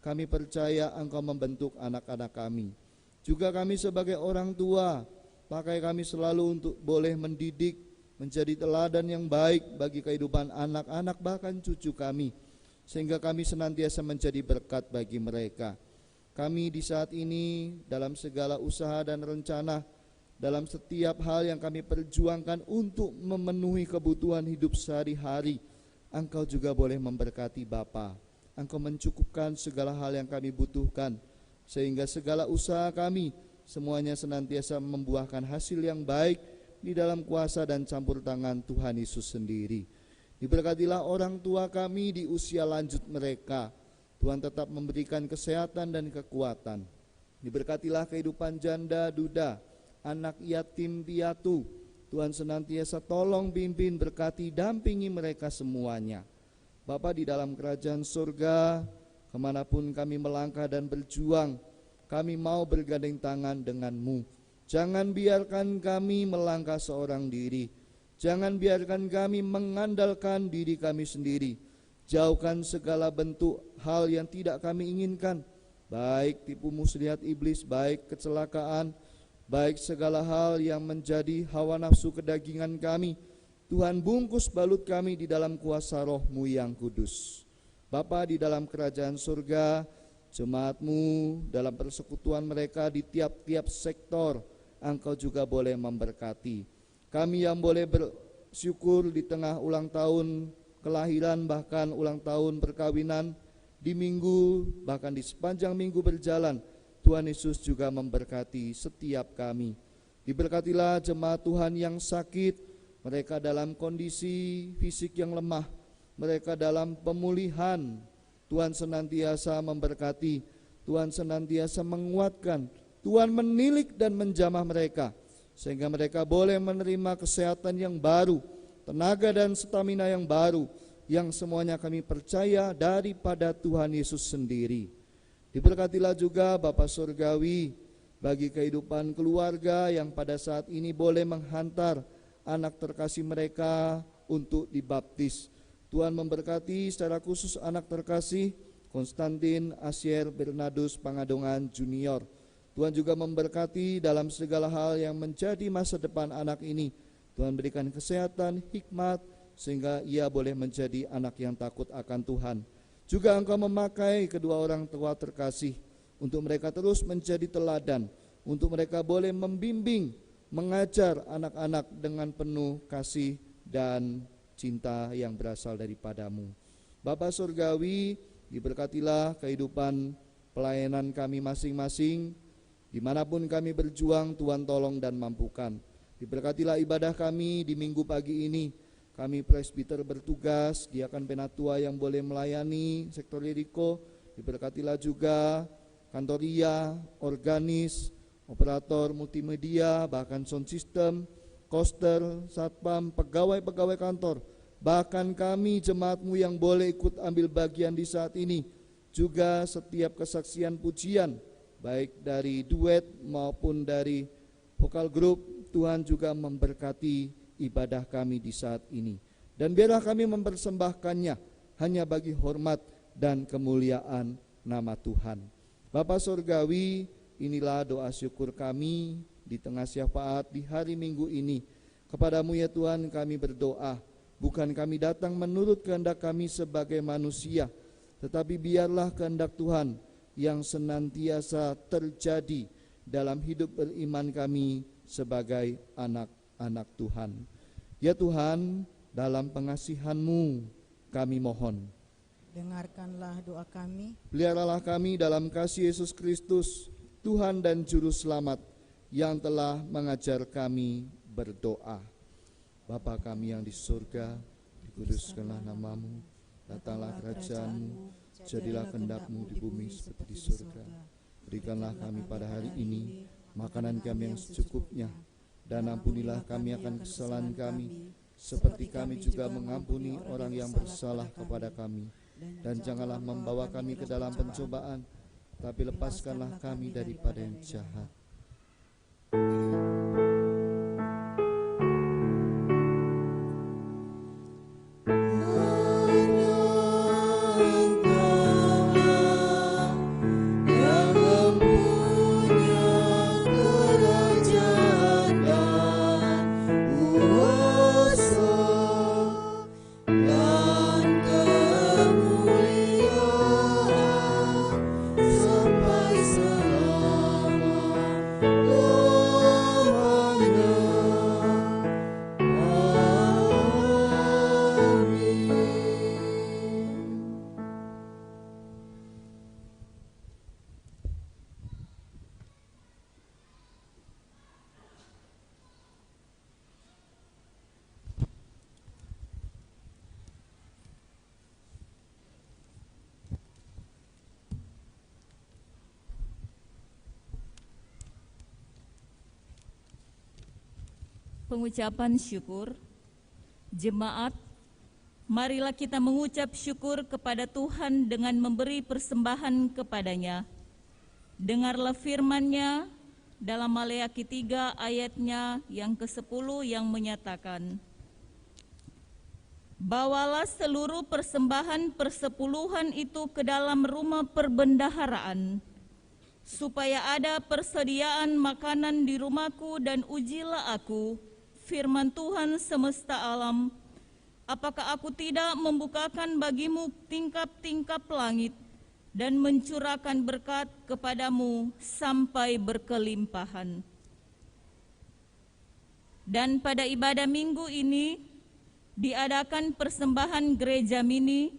Kami percaya Engkau membentuk anak-anak kami. Juga kami sebagai orang tua, pakai kami selalu untuk boleh mendidik, menjadi teladan yang baik bagi kehidupan anak-anak bahkan cucu kami, sehingga kami senantiasa menjadi berkat bagi mereka. Kami di saat ini dalam segala usaha dan rencana, dalam setiap hal yang kami perjuangkan untuk memenuhi kebutuhan hidup sehari-hari,
Engkau juga boleh memberkati Bapa. Engkau mencukupkan segala hal yang kami butuhkan, sehingga segala usaha kami semuanya senantiasa membuahkan hasil yang baik di dalam kuasa dan campur tangan Tuhan Yesus sendiri. Diberkatilah orang tua kami di usia lanjut mereka. Tuhan tetap memberikan kesehatan dan kekuatan. Diberkatilah kehidupan janda duda, anak yatim piatu. Tuhan senantiasa tolong, pimpin, berkati, dampingi mereka semuanya. Bapa di dalam kerajaan surga, kemanapun kami melangkah dan berjuang, kami mau bergandeng tangan denganmu. Jangan biarkan kami melangkah seorang diri. Jangan biarkan kami mengandalkan diri kami sendiri. Jauhkan segala bentuk hal yang tidak kami inginkan, baik tipu muslihat iblis, baik kecelakaan, baik segala hal yang menjadi hawa nafsu kedagingan kami. Tuhan, bungkus balut kami di dalam kuasa Roh-Mu yang kudus. Bapa di dalam kerajaan surga, jemaat-Mu dalam persekutuan mereka di tiap-tiap sektor, Engkau juga boleh memberkati. Kami yang boleh bersyukur di tengah ulang tahun kelahiran, bahkan ulang tahun perkawinan, di minggu, bahkan di sepanjang minggu berjalan, Tuhan Yesus juga memberkati setiap kami. Diberkatilah jemaat Tuhan yang sakit, mereka dalam kondisi fisik yang lemah, mereka dalam pemulihan. Tuhan senantiasa memberkati, Tuhan senantiasa menguatkan, Tuhan menilik dan menjamah mereka, sehingga mereka boleh menerima kesehatan yang baru, tenaga dan stamina yang baru, yang semuanya kami percaya daripada Tuhan Yesus sendiri. Diberkatilah juga Bapa Surgawi bagi kehidupan keluarga yang pada saat ini boleh menghantar anak terkasih mereka untuk dibaptis. Tuhan memberkati secara khusus anak terkasih Konstantin Asier Bernardus Pangadongan Junior. Tuhan juga memberkati dalam segala hal yang menjadi masa depan anak ini. Tuhan berikan kesehatan, hikmat, sehingga ia boleh menjadi anak yang takut akan Tuhan. Juga Engkau memakai kedua orang tua terkasih untuk mereka terus menjadi teladan, untuk mereka boleh membimbing, mengajar anak-anak dengan penuh kasih dan cinta yang berasal daripada-Mu. Bapa Surgawi, diberkatilah kehidupan pelayanan kami masing-masing, dimanapun kami berjuang, Tuhan tolong dan mampukan. Diberkatilah ibadah kami di minggu pagi ini. Kami presbiter bertugas, diakan penatua yang boleh melayani sektor liriko. Diberkatilah juga kantoria, organis, operator multimedia, bahkan sound system, koster, satpam, pegawai-pegawai kantor, bahkan kami jemaat-Mu yang boleh ikut ambil bagian di saat ini, juga setiap kesaksian pujian, baik dari duet maupun dari vokal group, Tuhan juga memberkati ibadah kami di saat ini. Dan biarlah kami mempersembahkannya hanya bagi hormat dan kemuliaan nama Tuhan. Bapa Surgawi, inilah doa syukur kami di tengah syafaat di hari Minggu ini. Kepadamu ya Tuhan kami berdoa, bukan kami datang menurut kehendak kami sebagai manusia, tetapi biarlah kehendak Tuhan yang senantiasa terjadi dalam hidup beriman kami sebagai anak-anak Tuhan. Ya Tuhan, dalam pengasihan-Mu kami mohon,
Dengarkanlah doa kami.
peliharalah kami dalam kasih Yesus Kristus, Tuhan dan Juru Selamat, yang telah mengajar kami berdoa. Bapa kami yang di surga, dikuduskanlah nama-Mu, datanglah kerajaan-Mu, jadilah kehendak-Mu di bumi seperti di surga. Berikanlah kami pada hari ini makanan kami yang secukupnya, dan ampunilah kami akan kesalahan kami, seperti kami juga mengampuni orang yang bersalah kepada kami. Dan janganlah membawa kami ke dalam pencobaan, tapi lepaskanlah kami daripada yang jahat.
Sampai selama
Pengucapan syukur. Jemaat, marilah kita mengucap syukur kepada Tuhan dengan memberi persembahan kepadanya. Dengarlah firman-Nya dalam Maleakhi 3 ayatnya yang ke-10 yang menyatakan, bawalah seluruh persembahan persepuluhan itu ke dalam rumah perbendaharaan, supaya ada persediaan makanan di rumahku, dan ujilah aku, firman Tuhan semesta alam, apakah aku tidak membukakan bagimu tingkap-tingkap langit dan mencurahkan berkat kepadamu sampai berkelimpahan. Dan pada ibadah minggu ini diadakan persembahan gereja mini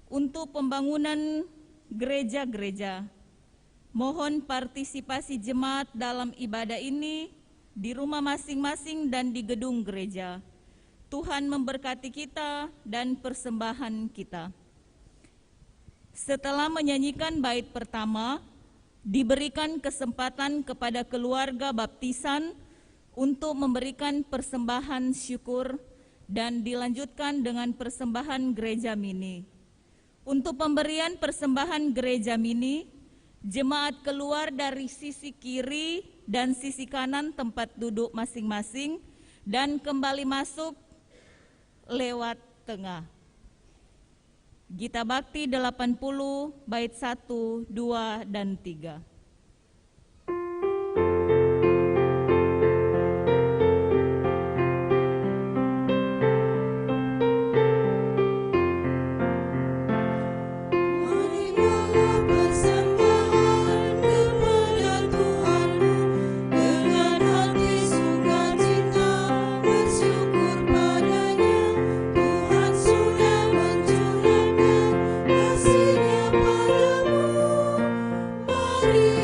untuk pembangunan gereja-gereja. Mohon partisipasi jemaat dalam ibadah ini di rumah masing-masing dan di gedung gereja. Tuhan memberkati kita dan persembahan kita. Setelah menyanyikan bait pertama, diberikan kesempatan kepada keluarga baptisan untuk memberikan persembahan syukur dan dilanjutkan dengan persembahan gereja mini. Untuk pemberian persembahan gereja mini, jemaat keluar dari sisi kiri dan sisi kanan tempat duduk masing-masing dan kembali masuk lewat tengah. Gita Bakti 80 bait 1, 2, dan 3.
Mari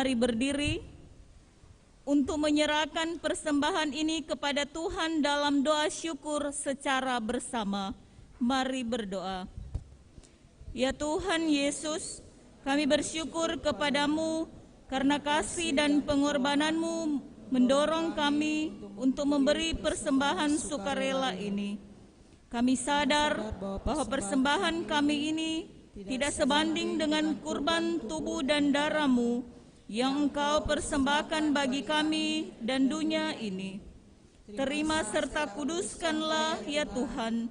mari berdiri untuk menyerahkan persembahan ini kepada Tuhan dalam doa syukur secara bersama. Mari berdoa. Ya Tuhan Yesus, kami bersyukur kepadamu karena kasih dan pengorbananmu mendorong kami untuk memberi persembahan sukarela ini. Kami sadar bahwa persembahan kami ini tidak sebanding dengan kurban tubuh dan darah-Mu yang Engkau persembahkan bagi kami dan dunia ini. Terima serta kuduskanlah ya Tuhan,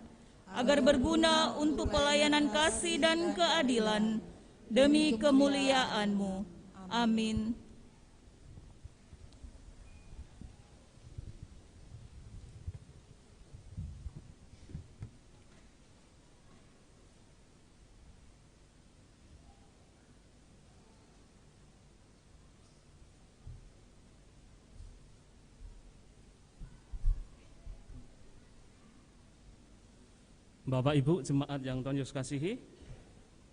agar berguna untuk pelayanan kasih dan keadilan demi kemuliaan-Mu. Amin.
Bapak Ibu jemaat yang Tuhan Yesus kasihi,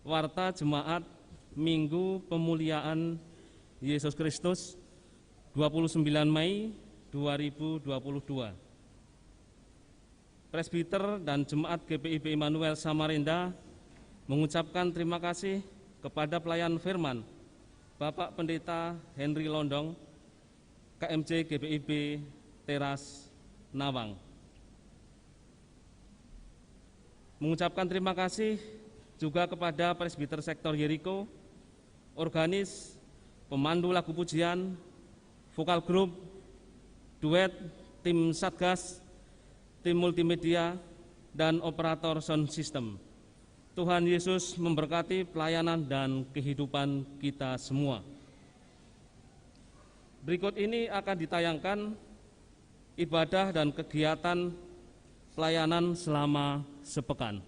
warta jemaat Minggu Pemuliaan Yesus Kristus 29 Mei 2022. Presbiter dan jemaat GPIB Immanuel Samarinda mengucapkan terima kasih kepada pelayan firman Bapak Pendeta Henry Londong, KMJ GPIB Teras Nawang. Mengucapkan terima kasih juga kepada Presbiter Sektor Yeriko, organis, pemandu lagu pujian, vokal grup, duet, tim Satgas, tim multimedia, dan operator sound system. Tuhan Yesus memberkati pelayanan dan kehidupan kita semua. Berikut ini akan ditayangkan ibadah dan kegiatan pelayanan selama sepekan.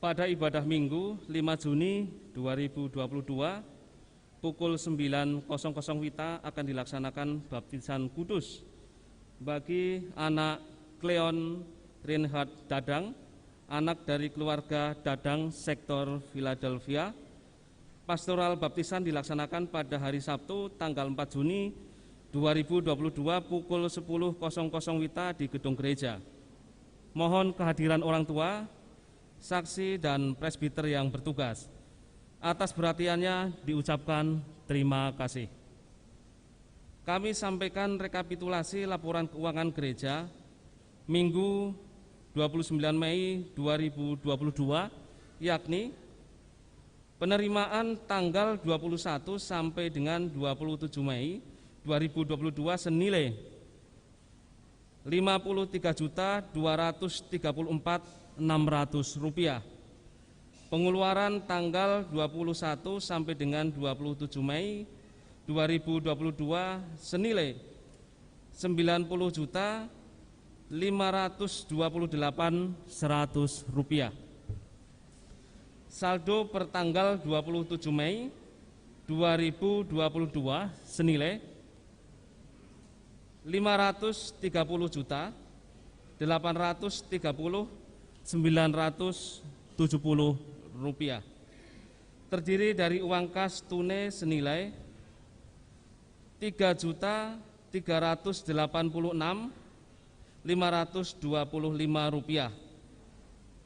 Pada ibadah Minggu 5 Juni 2022 pukul 9.00 WITA akan dilaksanakan baptisan kudus bagi anak Cleon Reinhard Dadang, anak dari keluarga Dadang sektor Philadelphia. Pastoral baptisan dilaksanakan pada hari Sabtu tanggal 4 Juni 2022 pukul 10.00 WITA di gedung gereja. Mohon kehadiran orang tua, saksi dan presbiter yang bertugas. Atas perhatiannya diucapkan terima kasih. Kami sampaikan rekapitulasi laporan keuangan gereja Minggu 29 Mei 2022, yakni penerimaan tanggal 21 sampai dengan 27 Mei 2022 senilai Rp53.234.600. Pengeluaran tanggal 21 sampai dengan 27 Mei 2022 senilai Rp90.528.100. Saldo per tanggal 27 Mei 2022 senilai Rp530.830.970. terdiri dari uang kas tunai senilai Rp3.386.525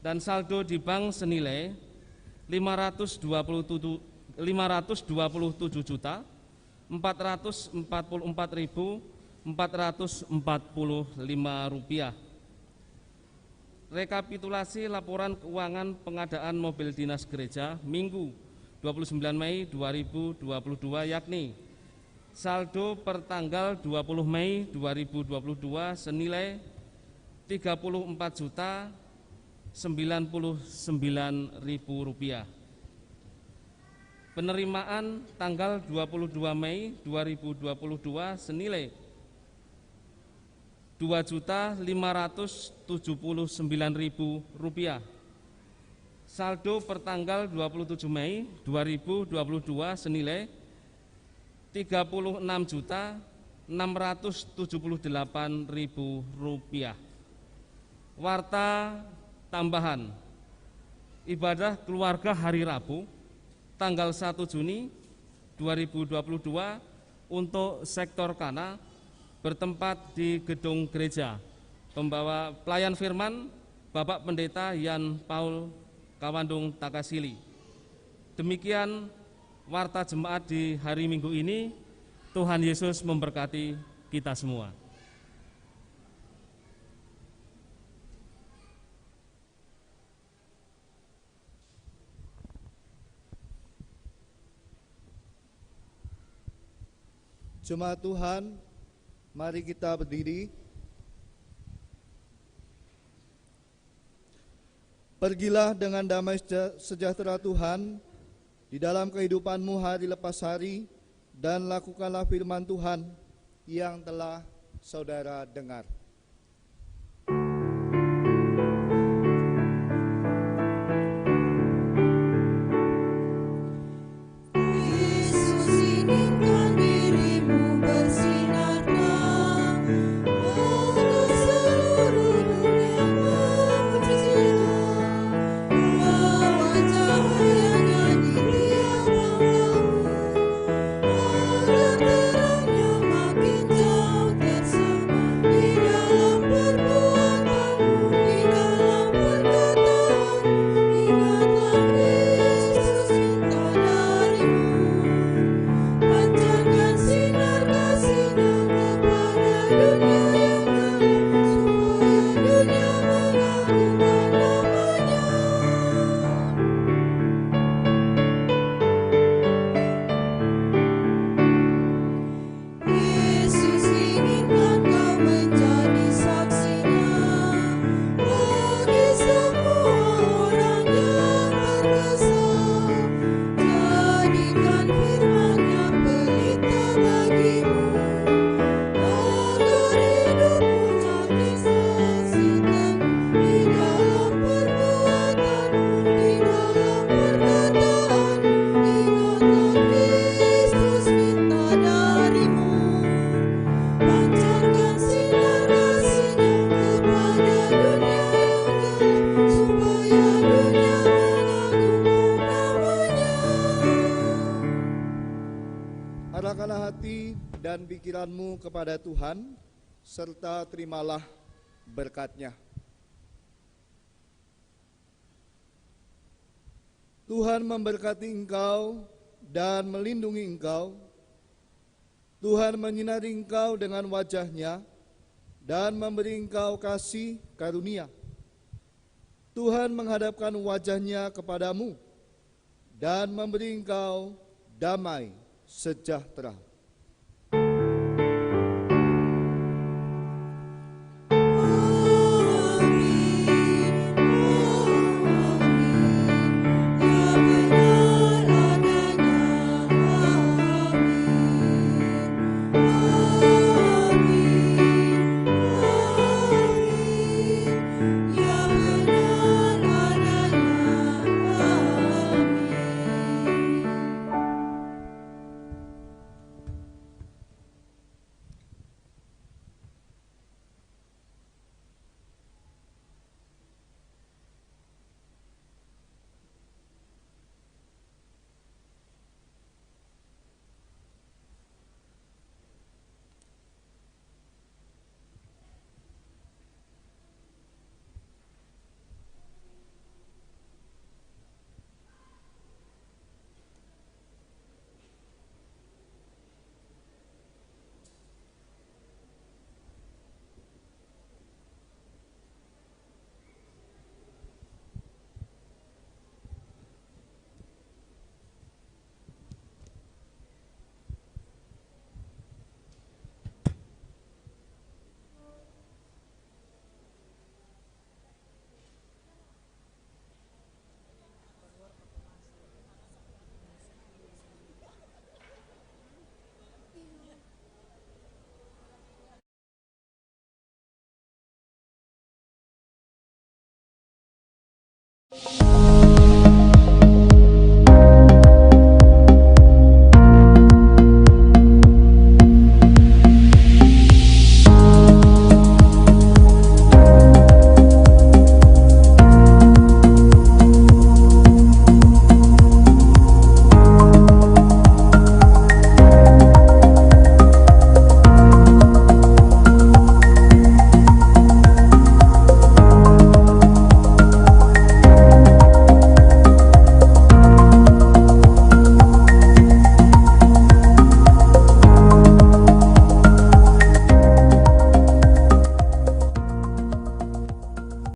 dan saldo di bank senilai Rp527.444.445. Rekapitulasi laporan keuangan pengadaan mobil dinas gereja Minggu 29 Mei 2022 yakni saldo per tanggal 20 Mei 2022 senilai Rp34.099.000. Penerimaan tanggal 22 Mei 2022 senilai Rp2.579.000. Saldo per tanggal 27 Mei 2022 senilai Rp36.678.000. Warta tambahan ibadah keluarga hari Rabu tanggal 1 Juni 2022 untuk sektor Kana bertempat di gedung gereja. Pembawa pelayan firman Bapak Pendeta Yan Paul Kawandung Takasili. Demikian warta jemaat di hari Minggu ini. Tuhan Yesus memberkati kita semua.
Jemaat Tuhan, mari kita berdiri. Pergilah dengan damai sejahtera Tuhan di dalam kehidupanmu hari lepas hari, dan lakukanlah firman Tuhan yang telah saudara dengar. Arahkanlah hati dan pikiranmu kepada Tuhan, serta terimalah berkat-Nya. Tuhan memberkati engkau dan melindungi engkau. Tuhan menyinari engkau dengan wajah-Nya dan memberi engkau kasih karunia. Tuhan menghadapkan wajah-Nya kepadamu dan memberi engkau damai sejahtera.
Amin.